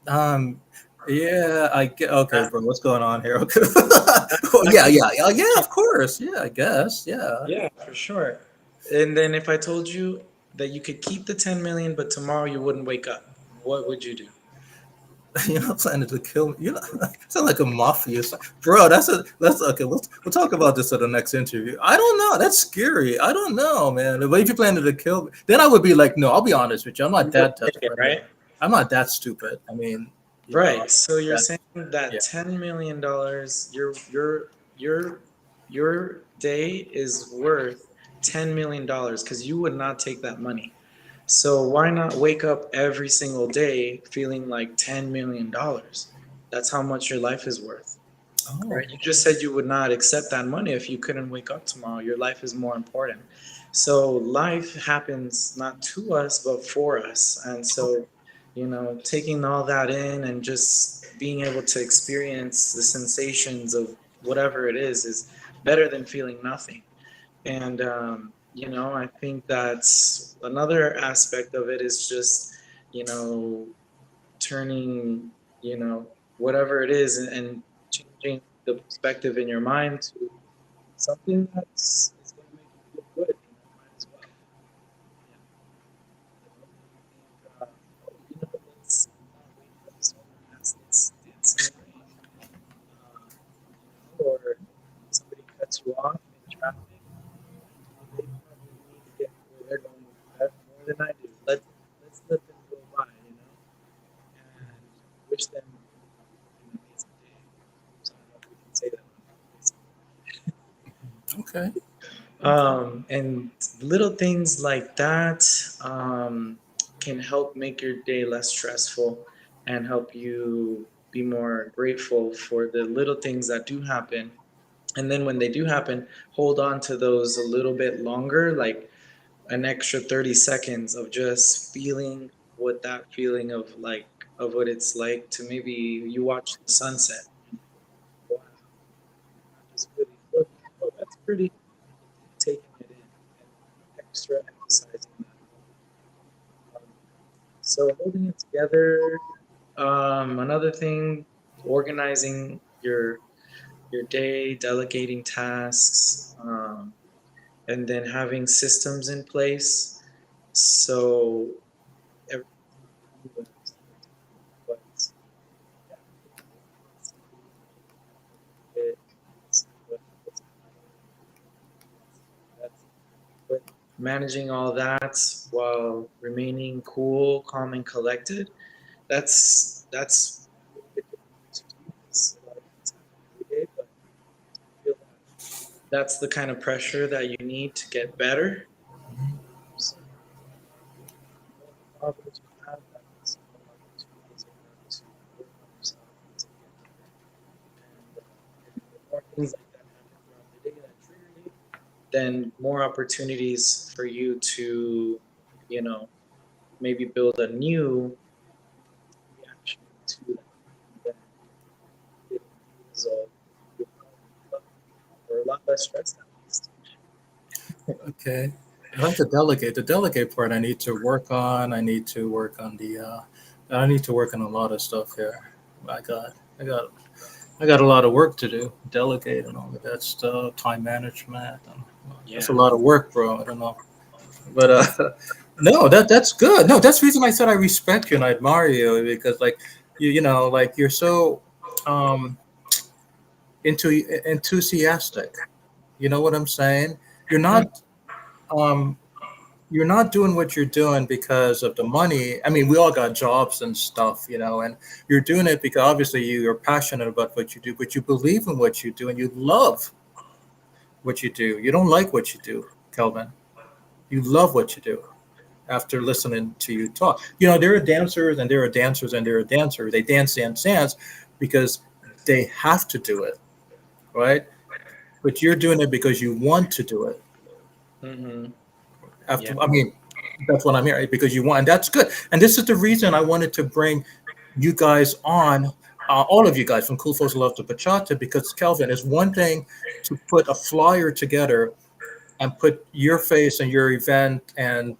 Um, yeah, I get. Okay, Uh, bro, what's going on here? Okay. Oh, yeah, Actually, yeah, yeah, yeah. Of course, yeah, I guess, yeah. yeah, for sure. And then if I told you that you could keep the 10 million, but tomorrow you wouldn't wake up, what would you do? You're not planning to kill me. You know, sound like a mafia, bro. That's okay. We'll talk about this at the next interview. I don't know. That's scary. I don't know, man. But if you planning to kill me, then I would be like, no. I'll be honest with you. I'm not You would that take it, desperate. right? I'm not that stupid. I mean, Right. So you're that saying that yeah. $10 million, your day is worth $10 million because you would not take that money. So why not wake up every single day feeling like $10 million? That's how much your life is worth. Oh, Right? You just said you would not accept that money if you couldn't wake up tomorrow. Your life is more important. So life happens not to us, but for us. And so, taking all that in and just being able to experience the sensations of whatever it is better than feeling nothing. And I think that's another aspect of it is just, you know, turning, whatever it is, and changing the perspective in your mind to something that's is going to make you feel good. Might as well. Yeah. Think, let's not wait for the storm to pass. Let's dance in the rain. Or somebody cuts you off in traffic. They probably need to get where they're going more than I do. Let's let them go by, and wish them an amazing day. So I don't know if we can say that on a Okay. And little things like that can help make your day less stressful and help you be more grateful for the little things that do happen. And then when they do happen, hold on to those a little bit longer, like an extra 30 seconds of just feeling what that feeling of what it's like to maybe you watch the sunset. Wow, not just really looking, oh, that's pretty, taking it in and extra emphasizing that. So holding it together. Another thing, organizing your day, delegating tasks, and then having systems in place. So everything's not but yeah, but managing all that while remaining cool, calm, and collected. That's a little bit different because a lot of things happen every day, but I feel that that's the kind of pressure that you need to get better. So, all the problems you have, that's all opportunities you have to work on yourself and to get better. And the more things like that happen throughout the day that trigger you, then more opportunities for you to, you know, maybe build a new reaction to that. And then it will result or a lot less stress at least. Okay. I like to delegate. The delegate part I need to work on. I need to work on I need to work on a lot of stuff here. I got I got I got a lot of work to do. Delegate and all of that stuff, time management. That's a Yeah. lot of work, bro. I don't know. But no, that's good. No, that's the reason I said I respect you and I admire you because like like you're so um into enthusiastic. You know what I'm saying? You're not um you're not doing what you're doing because of the money. I mean, we all got jobs and stuff, and you're doing it because obviously you're passionate about what you do, but you believe in what you do and you love what you do. You don't like what you do, Kelvin. You love what you do after listening to you talk. There are dancers and there are dancers and there are dancers. They dance because they have to do it, right? But you're doing it because you want to do it. Mm-hmm. Yeah. I mean, that's what I'm hearing because you want, and that's good. And this is the reason I wanted to bring you guys on, all of you guys from Cool Folks Love to Bachata, because Kelvin, is one thing to put a flyer together and put your face and your event and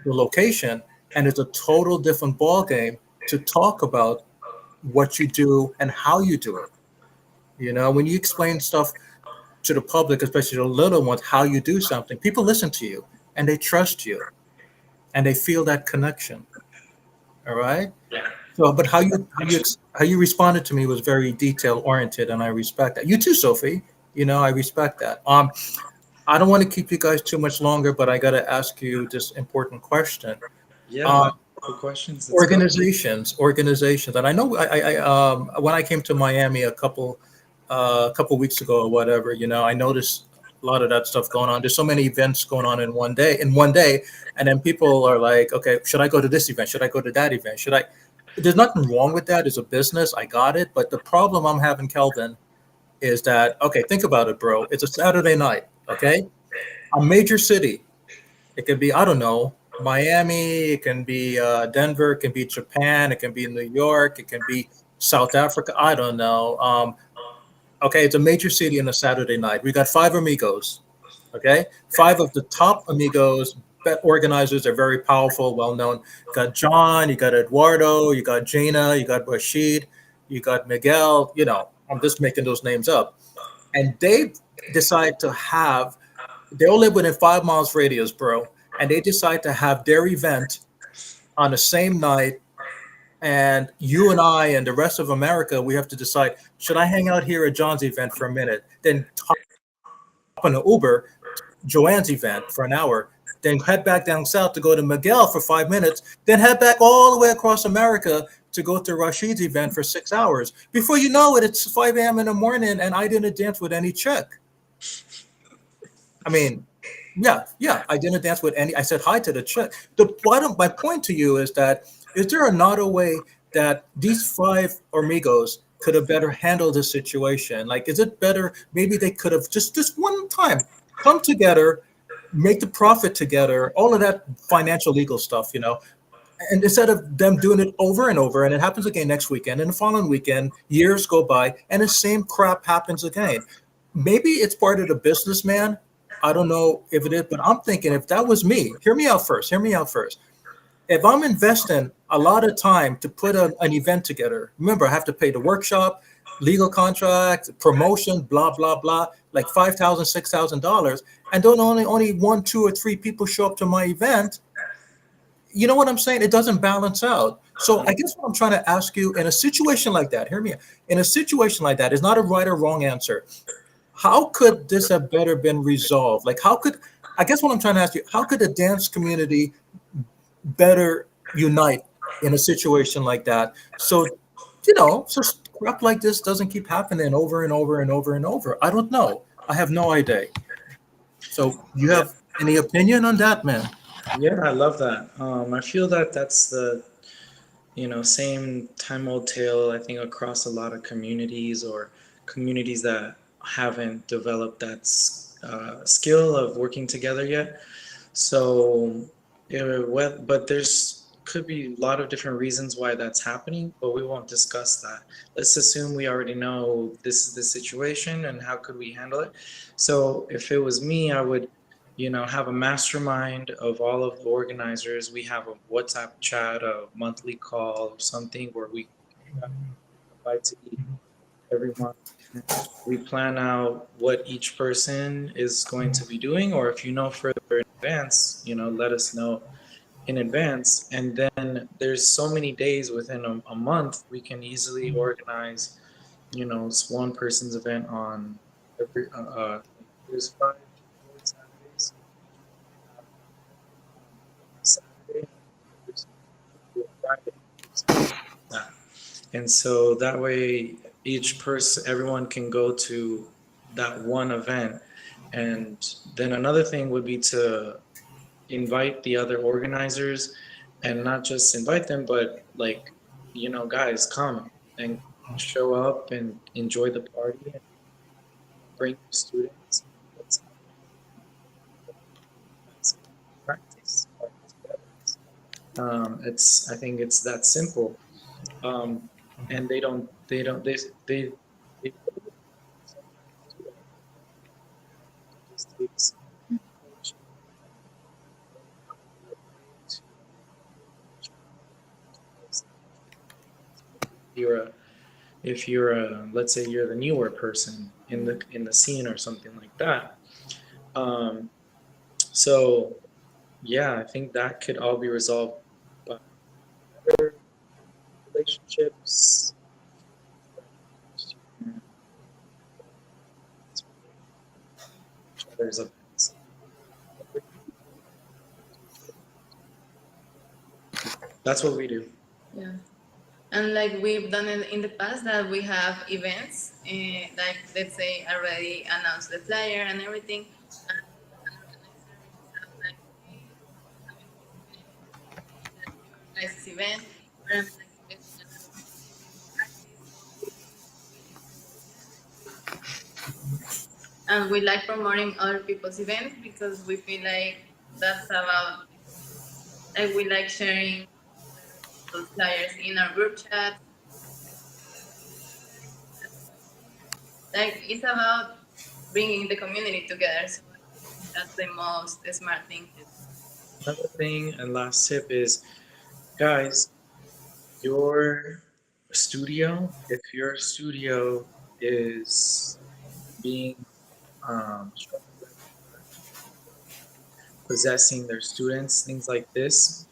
the location, and it's a total different ball game to talk about what you do and how you do it. When you explain stuff to the public, especially the little ones, how you do something, people listen to you and they trust you and they feel that connection. All right. Yeah. So, but how you responded to me was very detail oriented, and I respect that. You too, Sophie. I respect that. I don't want to keep you guys too much longer, but I got to ask you this important question. Yeah. Um, Good questions. Let's go. organizations, and I know when I came to Miami a couple weeks ago or whatever, I noticed a lot of that stuff going on. There's so many events going on in one day, and then people are like, okay, should I go to this event? Should I go to that event? Should I? There's nothing wrong with that. It's a business. I got it. But the problem I'm having, Kelvin, is that okay? Think about it, bro. It's a Saturday night. Okay, a major city. It could be, I don't know, Miami. It can be Denver. It can be Japan. It can be New York. It can be South Africa. I don't know. Okay, it's a major city on a Saturday night. We got five amigos. Okay, 5 of the top amigos organizers are very powerful, well known. You got John, you got Eduardo, you got Jaina, you got Rashid, you got Miguel. I'm just making those names up, and they decide to have. They all live within 5 miles radius, bro, and they decide to have their event on the same night. And you and I and the rest of America, we have to decide: should I hang out here at John's event for a minute, then hop on an Uber Joanne's event for an hour, then head back down south to go to Miguel for 5 minutes, then head back all the way across America to go to Rashid's event for 6 hours. Before you know it, it's 5 a.m. in the morning, and I didn't dance with any chick. I mean, yeah, I didn't dance with any. I said hi to the chick. My point to you is that is there another way that these 5 amigos could have better handled the situation? Like, is it better? Maybe they could have just one time come together, make the profit together, all of that financial legal stuff. And instead of them doing it over and over, and it happens again next weekend, and the following weekend, years go by, and the same crap happens again. Maybe it's part of the businessman. I don't know if it is, but I'm thinking if that was me, hear me out first. Hear me out first. If I'm investing a lot of time to put an event together, remember I have to pay the workshop, legal contract, promotion, blah blah blah, like $5,000, $6,000, and don't only one, two, or three people show up to my event. You know what I'm saying? It doesn't balance out. So I guess what I'm trying to ask you in a situation like that, hear me out. In a situation like that, is not a right or wrong answer. How could this have better been resolved? Like, I guess what I'm trying to ask you, how could the dance community better unite in a situation like that? So crap like this doesn't keep happening over and over and over and over. I don't know. I have no idea. So you Yeah, have any opinion on that, man? yeah, I love that. I feel that that's the same time old tale, I think, across a lot of communities or communities that haven't developed that skill of working together yet. So, but there's could be a lot of different reasons why that's happening, but we won't discuss that. Let's assume we already know this is the situation and how could we handle it. So, if it was me, I would have a mastermind of all of the organizers. We have a WhatsApp chat, a monthly call, or something where we invite to eat every month. We plan out what each person is going to be doing, or if you know further in advance, let us know in advance. And then there's so many days within a month we can easily organize. It's one person's event on every. There's 5 Saturdays. Saturday, there's Friday. And so that way, everyone can go to that one event. And then another thing would be to invite the other organizers and not just invite them, but like, guys, come and show up and enjoy the party and bring your students. Let's practice. I think it's that simple. And they just takes you're a if you're a let's say you're the newer person in the scene or something like that. um, so yeah, I think that could all be resolved by better relationships. Each other's events. That's what we do. Yeah. And like we've done it in the past that we have events, like let's say already announced the flyer and everything. And an organizer reaches out like, hey, I'm having this event, or I'm like getting a lot of artists or and we like promoting other people's events because we feel like that's about like we like sharing other people's flyers in our group chat. Like it's about bringing the community together. So That's the most smart thing to do. Another thing and last tip is, guys, your if your studio is being structured, possessing their students, things like this,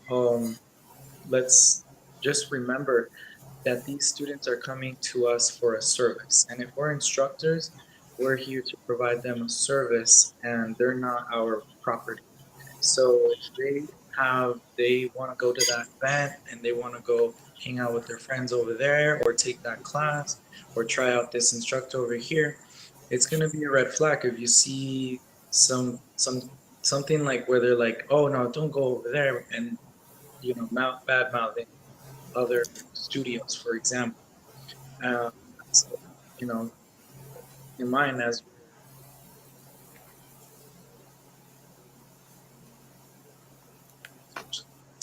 let's just remember that these students are coming to us for a service. And if we're instructors, we're here to provide them a service and they're not our property. So if they want to go to that event and they want to go hang out with their friends over there or take that class or try out this instructor over here, it's going to be a red flag if you see something like where they're like, oh no, don't go over there, and bad mouthing other studios, for example. So, you know, in mind as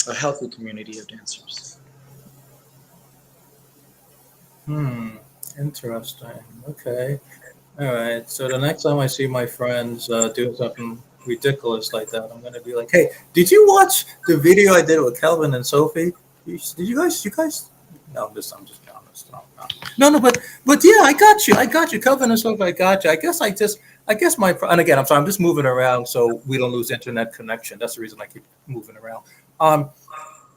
a healthy community of dancers. Interesting. Okay. All right. So the next time I see my friends doing something ridiculous like that, I'm gonna be like, "Hey, did you watch the video I did with Kelvin and Sofi? Did you guys? You guys? No, I'm just honest. No, no, no, no. But yeah, I got you. I got you, Kelvin and Sofi. I got you. I guess and again, I'm sorry. I'm just moving around so we don't lose internet connection. That's the reason I keep moving around. Um,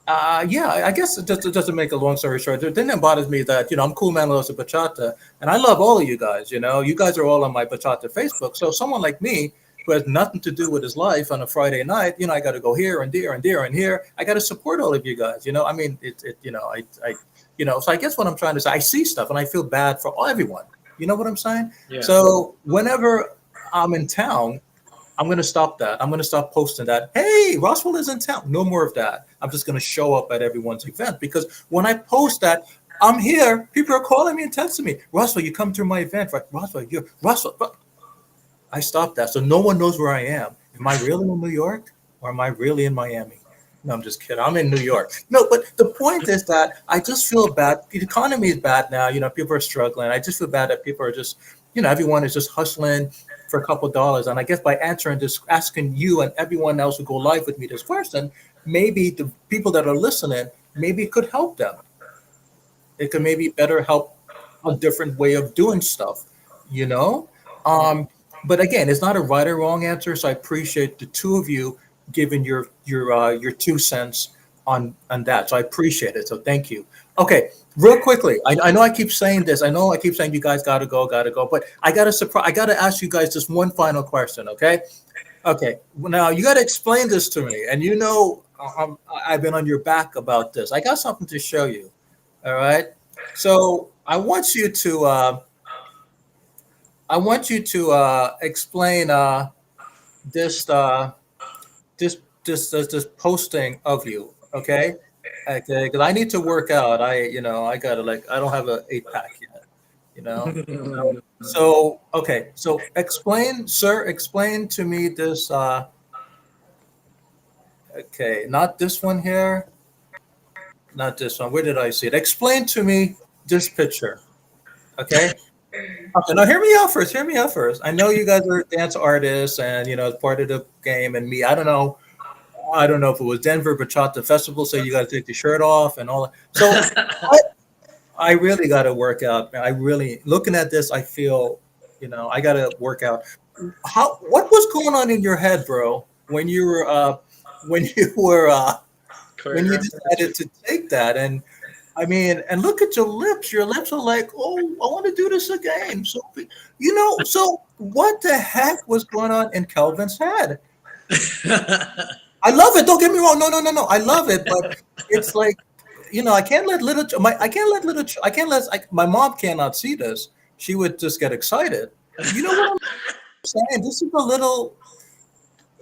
yeah, I guess just to make a long story short, the thing that bothers me is that, I'm Cool Man Loves a Bachata, and I love all of you guys. You guys are all on my Bachata Facebook. So someone like me who has nothing to do with his life on a Friday night, I got to go here and there and there and here. I got to support all of you guys. I mean, so I guess what I'm trying to say, I see stuff and I feel bad for everyone. You know what I'm saying? Yeah. So whenever I'm in town, I'm going to stop that. I'm going to stop posting that. Hey, Roswell is in town. No more of that. I'm just going to show up at everyone's event, because when I post that I'm here, people are calling me and texting me, Roswell, you come to my event. Right? Roswell, you're Roswell. I stopped that. So no one knows where I am. Am I really in New York or am I really in Miami? No, I'm just kidding. I'm in New York. No, but the point is that I just feel bad. The economy is bad now. People are struggling. I just feel bad that people are just, everyone is just hustling for a couple of dollars. And I guess by answering this, asking you and everyone else who go live with me this question, maybe the people that are listening, maybe it could help them. It could maybe better help a different way of doing stuff, you know? But again, it's not a right or wrong answer. So I appreciate the two of you giving your 2 cents on that. So I appreciate it. So thank you. Okay, real quickly, I know I keep saying this. I know I keep saying you guys gotta go, but I gotta ask you guys just one final question, okay? Okay, well, now you gotta explain this to me. And I've been on your back about this. I got something to show you. All right. So I want you to explain this this posting of you. Okay. Okay. Because I need to work out. I gotta, I don't have a 8 pack yet. You know. So okay. So explain, sir. Explain to me this. Okay. Not this one here. Not this one. Where did I see it? Explain to me this picture. Okay. Okay, now hear me out first. Hear me out first. I know you guys are dance artists, and it's part of the game. And me, I don't know. I don't know if it was Denver Bachata Festival, so you got to take the shirt off and all that. So I really got to work out. I really, looking at this, I feel, I got to work out. What was going on in your head, bro, when you were when you were when you decided to take that? And I mean, and look at your lips. Your lips are like, oh, I want to do this again. So, so what the heck was going on in Kelvin's head? I love it. Don't get me wrong. No, no, no, no. I love it, but it's like, I can't let I can't let, my mom cannot see this. She would just get excited. You know what I'm saying? This is a little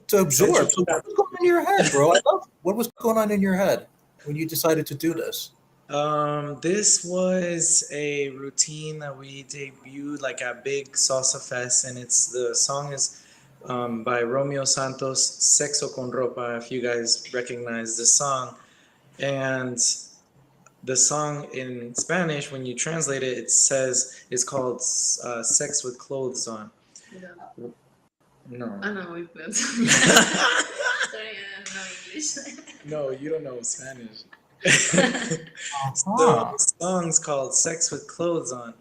to absorb. So what was going on in your head, bro? I love what was going on in your head when you decided to do this. This was a routine that we debuted like at Big Salsa Fest, and the song is by Romeo Santos, Sexo con Ropa, if you guys recognize the song. And the song in Spanish, when you translate it, it's called Sex with Clothes On. No. I know we put. Sorry, I don't know English. No, you don't know Spanish. So Uh-huh. the song's called "Sex with Clothes On,"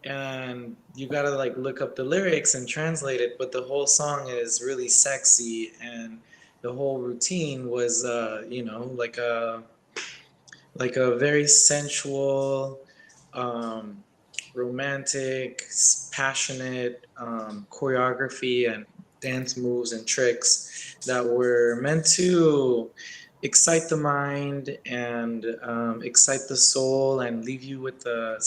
and you gotta like look up the lyrics and translate it. But the whole song is really sexy, and the whole routine was, like a very sensual, um, romantic, passionate choreography and dance moves and tricks that were meant to excite the mind and excite the soul and leave you with a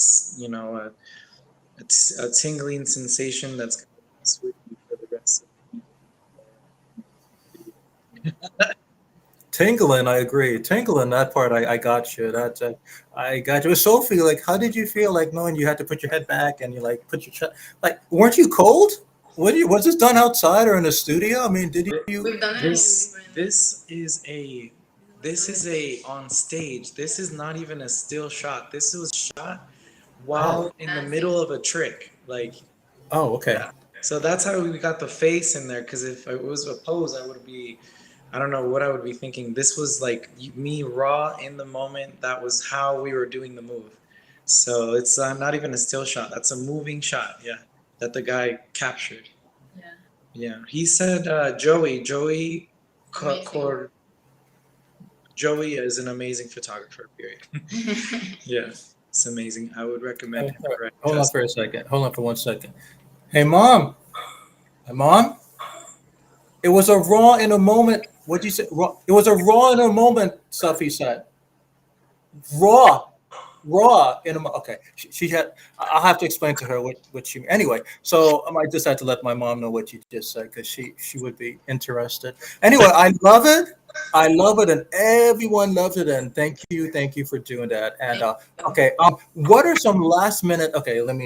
tingling sensation that's going to last with you for the rest of the video. Tingling, I agree. Tingling, that part, I got you. I got you. Sophie, like, how did you feel like knowing you had to put your head back and you like put your chest, like, weren't you cold? Was this done outside or in a studio? I mean, did you? We've done it in This different. this is a this is a on stage. This is not even a still shot. This was shot Oh, while in the Dancing. middle of a trick. Like, oh, okay. yeah. So that's how we got the face in there. Because if it was a pose, I don't know what I would be thinking. This was like me raw in the moment. That was how we were doing the move. So it's not even a still shot. That's a moving shot. Yeah, that the guy captured. Yeah. Yeah, he said Amazing. Joey is an amazing photographer. Period. Yeah, it's amazing. I would recommend Hey, him for any hold on test. for a second. Hold on for 1 second. Hey, mom. Hey, mom. It was a raw in a moment. What'd you say? Raw. It was a raw in a moment. Sophie said. Raw. Raw in a okay. She had. I'll have to explain to her what she. Anyway, so I just had to let my mom know what you just said because she would be interested. Anyway, I love it. I love it, and everyone loves it. And thank you for doing that. And Thank you. okay, what are some last minute? Okay, let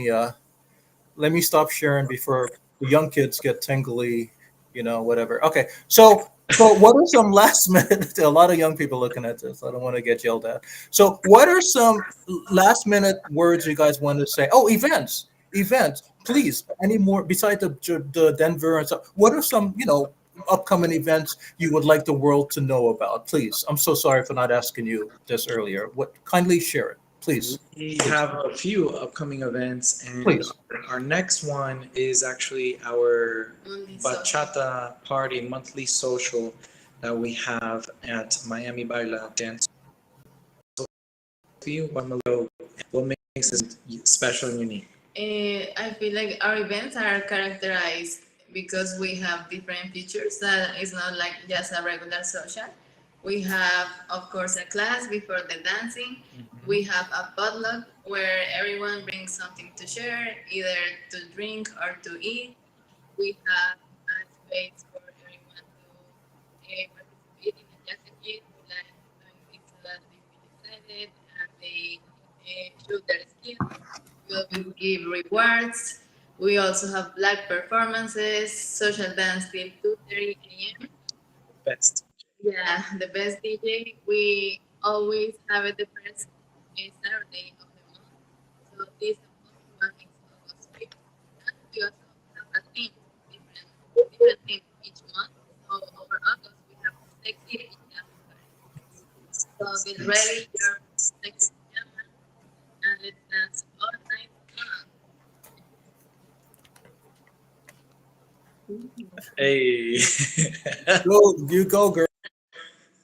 me stop sharing before the young kids get tingly, whatever. Okay, so what are some last minute? A lot of young people looking at this. I don't want to get yelled at. So what are some last minute words you guys want to say? Oh, events. Please, any more besides the Denver and stuff? What are some upcoming events you would like the world to know about? Please, I'm so sorry for not asking you this earlier. What kindly share it, please, We please, have a few upcoming events, and please. our next one is actually our Only social. bachata party monthly social that we have at Miami Baila Dance. Sophie, what makes it special and unique? I feel like our events are characterized because we have different features that is not like just a regular social. We have, of course, a class before the dancing. We have a potluck where everyone brings something to share, either to drink or to eat. We have a space for everyone to participate in a just a kid, like doing things so that they feel excited and they show their skills. We always give rewards. We also have live performances, social dance till 2:30 a.m. Best. Yeah, the best DJ. We always have it the first Saturday of the month. So this month one is August 5th. And we also have a theme, different theme each month. So over August we have sexy pajama party. So get ready your sexy pajama and let's dance all night long. Hey. Go, you go, girl.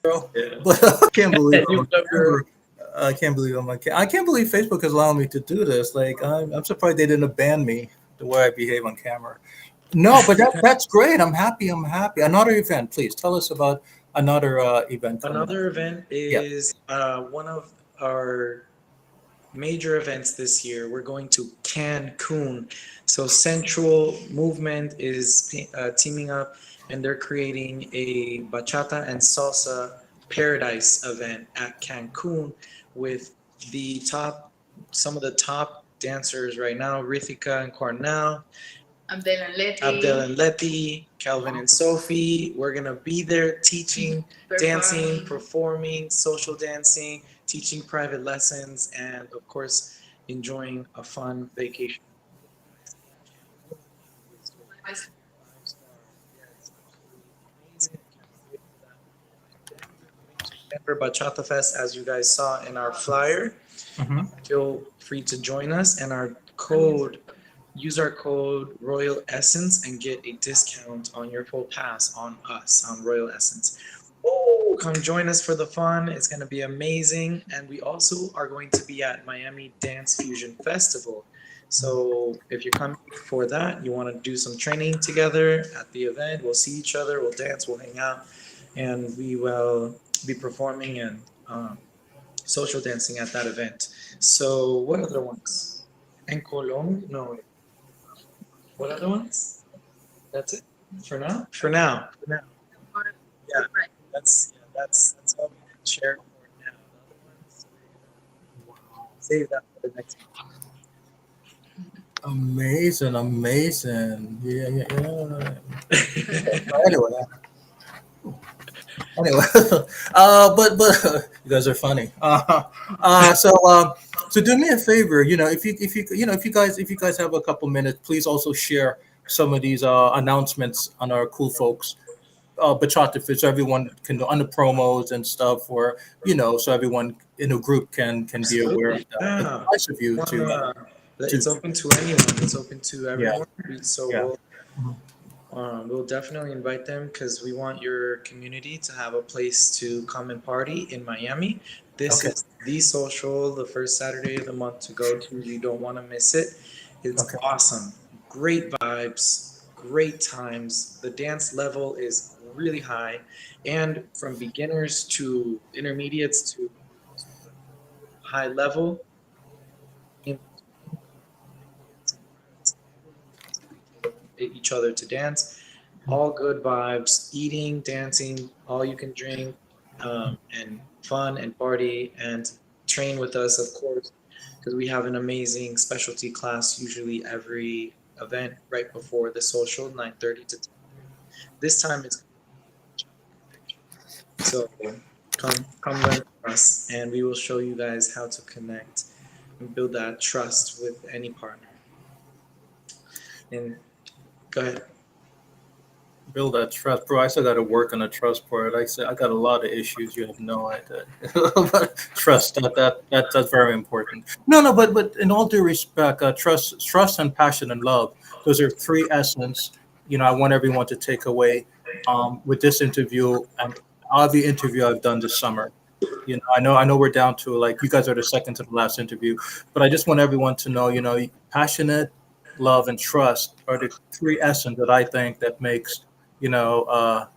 Yeah. But I can't believe I'm You on go, girl. camera. I can't believe I'm on camera. I can't believe Facebook is allowing me to do this. Like, I'm surprised they didn't ban me the way I behave on camera. No, but that's great. I'm happy. I'm happy. Another event, please tell us about another event coming up. Another event Yeah. is one of our major events this year. We're going to Cancun. So Central Movement is teaming up, and they're creating a bachata and salsa paradise event at Cancun with the top, some of the top dancers right now, Rithika and Cornell, Abdel and Abdel Letty and Letty, Kelvin and Sophie. We're gonna be there teaching, dancing, performing, social dancing, teaching private lessons, and of course, enjoying a fun vacation. Denver Bachata Fest, as you guys saw in our flyer. Mhm. Feel free to join us, and use our code Royal Essence and get a discount on your full pass on us on Royal Essence. Oh, come join us for the fun. It's going to be amazing. And we also are going to be at Miami Dance Fusion Festival. So if you're coming for that, you want to do some training together at the event, we'll see each other, we'll dance, we'll hang out, and we will be performing and social dancing at that event. So what other ones? En Colombia? No, wait. What other ones? That's it for now. For now. For now. Yeah, that's all we can share for now. The other ones we're gonna save that for the next one. Amazing, amazing. Yeah, yeah, yeah. Anyway, anyway, but you guys are funny. So do me a favor. If you guys have a couple minutes, please also share some of these announcements on our cool folks bachata fit, so everyone can on the promos and stuff, or so everyone in a group can be aware of Absolutely. that. But Yeah. nice of you to It's open to anyone. It's open to yeah, everyone. So yeah. we'll definitely invite them because we want your community to have a place to come and party in Miami. This Okay, is the social, the first Saturday of the month to go to. You don't want to miss it. It's okay. awesome. Great vibes, great times. The dance level is really high. And from beginners to intermediates to high level, in between, dancing crowds, everyone comes to each other to dance. All good vibes, eating, dancing, all you can drink, and fun and party and train with us, of course, because we have an amazing specialty class usually every event right before the social, 9:30 to 10:30. This time it's so come learn from us, and we will show you guys how to connect and build that trust with any partner. And go ahead. Build that trust, bro. I still got to work on the trust part. I said I got a lot of issues. You have no idea. But trust that's very important. No, no, but in all due respect, trust and passion and love. Those are three essence. I want everyone to take away with this interview and every interview I've done this summer. I know we're down to, like, you guys are the second to the last interview, but I just want everyone to know, passionate, love, and trust are the three essence that I think that makes a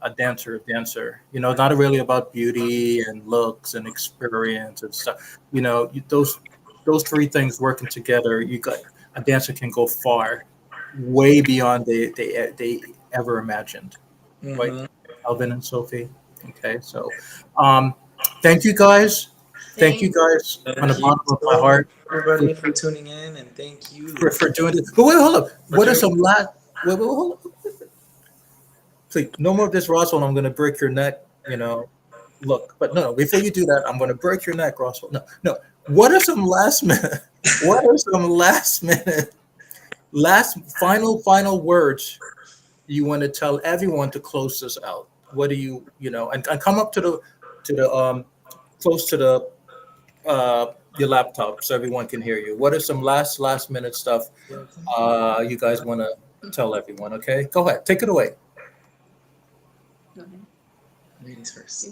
dancer. Not really about beauty and looks and experience and stuff. Those three things working together, you got a dancer can go far, way beyond they ever imagined. Right, Mm-hmm. Kelvin and Sophie. Okay, so um, thank you guys. Thank you Thank guys from the Thank you bottom of my so much, heart for, everybody, for tuning in, and thank you for doing this. But wait, hold up. for What are doing. some last? Wait, hold up. Please, no more of this, Roswell. I'm going to break your neck. Look, but no. Before you do that, I'm going to break your neck, Roswell. No, no. What are some last minute? What are some last minute, last final words you want to tell everyone to close this out? What do and come up to the close to the your laptop so everyone can hear you. What are some last minute stuff you guys want to tell everyone? Okay, go ahead, take it away. you. Ladies first.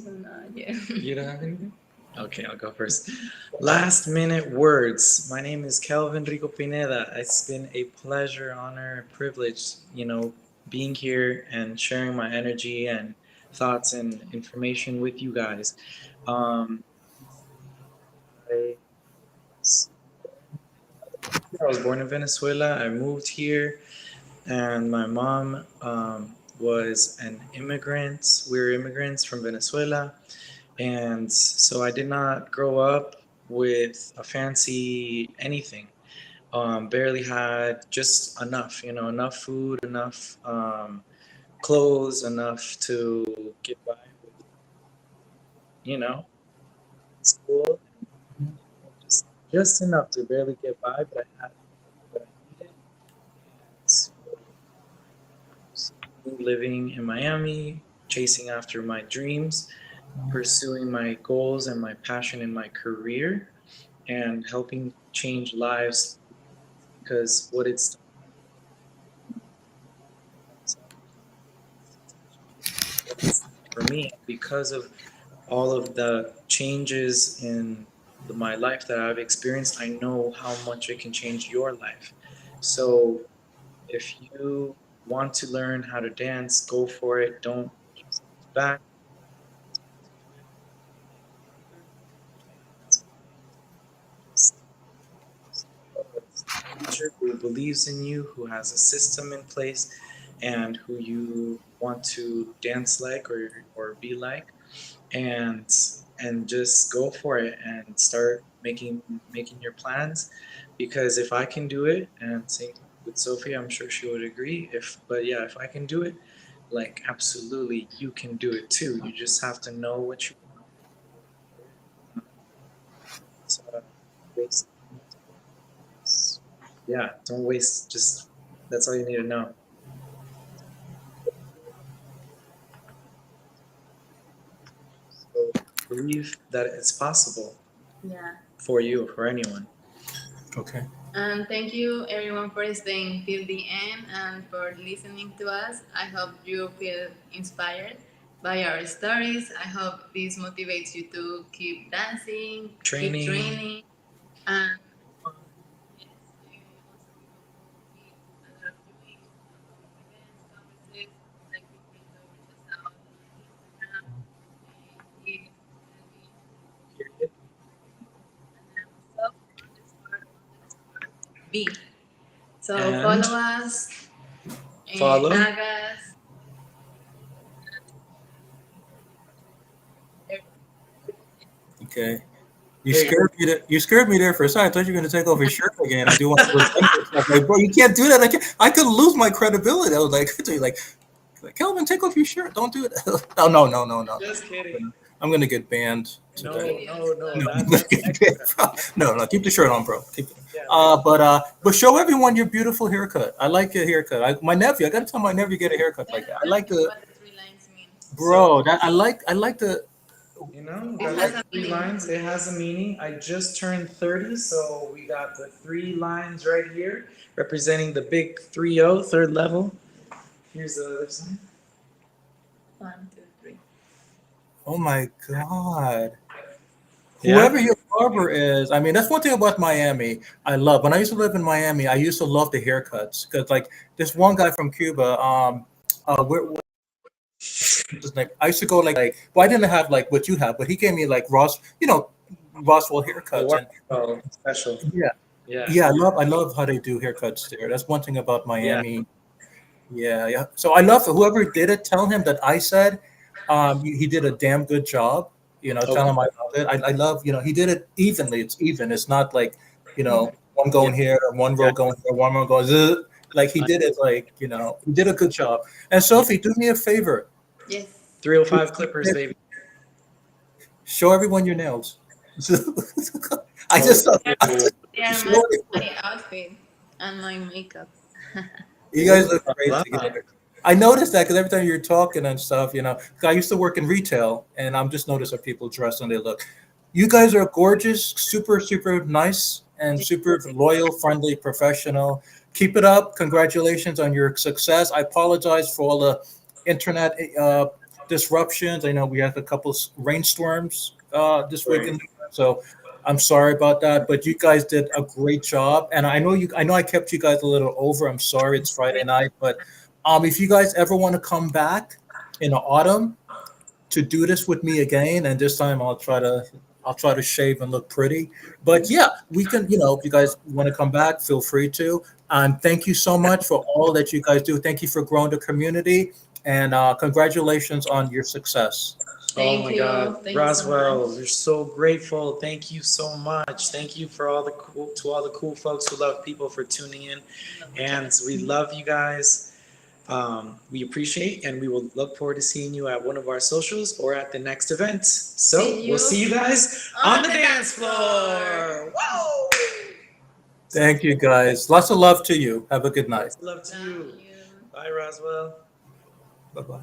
Yeah. You don't have anything? Okay, I'll go first. Last minute words. My name is Kelvin Rico Pineda. It's been a pleasure, honor, privilege, being here and sharing my energy and thoughts and information with you guys. Um, I I was born in Venezuela. I moved here, and my mom was an immigrant. We were immigrants from Venezuela, and so I did not grow up with a fancy anything. Barely had just enough, enough food, enough clothes, enough to get by with, you know, school, just enough to barely get by, but I had what I needed. And so living in Miami, chasing after my dreams, pursuing my goals and my passion in my career and helping change lives because what it's for me because of all of the changes in my life that I've experienced, I know how much it can change your life. So if you want to learn how to dance, go for it. Don't hold back. Teacher who believes in you, who has a system in place, and who you want to dance like or be like, and just go for it and start making your plans. Because if I can do it, and same with Sophie, I'm sure she would agree. But yeah, if I can do it, like absolutely, you can do it too. You just have to know what you want. Waste yeah, don't waste. Just that's all you need to know. So believe that it's possible Yeah. for you, for anyone. Okay. And thank you everyone for staying till the end and for listening to us. I hope you feel inspired by our stories. I hope this motivates you to keep dancing, Training. keep training, and yes, also we hope to meet a lot of you in upcoming events, conferences, like Wilfredo reaches out on Instagram. He's Kelvin and I'm Sof underscore B. So And follow us, follow. tag us. Okay. You There you scared me. You scared me there for a second. I thought you were going to take off your shirt again and do one of those Denver stuff. Like, bro, you can't do that. I could lose my credibility. I was like, Kelvin, take off your shirt. Don't do it. Oh no. Just kidding. I'm gonna get banned No, today. no. No, I'm gonna That's get extra. banned. No. Keep the shirt on, bro. Keep it. Yeah. But show everyone your beautiful haircut. I like your haircut. My nephew. I gotta tell my nephew get a haircut like that. I like the what the three lines mean. bro. That I like the. You know, It that has like a three meaning. lines. It has a meaning. I just turned 30, so we got the three lines right here, representing the big 3-0, third level. Here's the other side. 1, 2, 3. Oh my god. Yeah. Whoever your barber is, I mean, that's one thing about Miami. I love when I used to live in Miami. I used to love the haircuts because, like, this one guy from Cuba. What's his name? I used to go well, I didn't have like what you have, but he gave me like Roswell The haircuts, one and special. yeah, Yeah. yeah, I love how they do haircuts there. That's one thing about Yeah. Miami. Yeah. So I love whoever did it. Tell him that I said he did a damn good job. Tell Okay. him I love it. I love, he did it evenly. It's even. It's not like, one Yeah. going here, one row Yeah. going here, one row goes, "Ugh." Like he did it like, he did a good job. And Yeah. Sophie, do me a favor. Yes. 305 Clippers, baby. Show everyone your nails. I Oh, just, They I just they are show matching everyone. my outfit and my makeup. You guys ooh, look I great love together. I noticed that because every time you're talking and stuff, 'cause I used to work in retail, and I'm just noticing people dress and they look. You guys are gorgeous, super, super nice, and super loyal, friendly, professional. Keep it up. Congratulations on your success. I apologize for all the internet disruptions. I know we had a couple rainstorms this Right. weekend, so I'm sorry about that. But you guys did a great job, and I know you. I know I kept you guys a little over. I'm sorry. It's Friday night, but if you guys ever want to come back in the autumn to do this with me again, and this time I'll try to shave and look pretty. But yeah, we can. If you guys want to come back, feel free to. Thank you so much for all that you guys do. Thank you for growing the community, and congratulations on your success. Oh Thank my you. God, Thank you so Roswell, much. we're so grateful. Thank you so much. Thank you for all the cool folks who love people for tuning in, and we love you guys. We appreciate, and we will look forward to seeing you at one of our socials or at the next event. So See we'll you see you guys on the dance floor. Whoa! Thank you, guys. Lots of love to you. Have a good night. Lots of love to Love you. you. Bye, Roswell. Bye bye.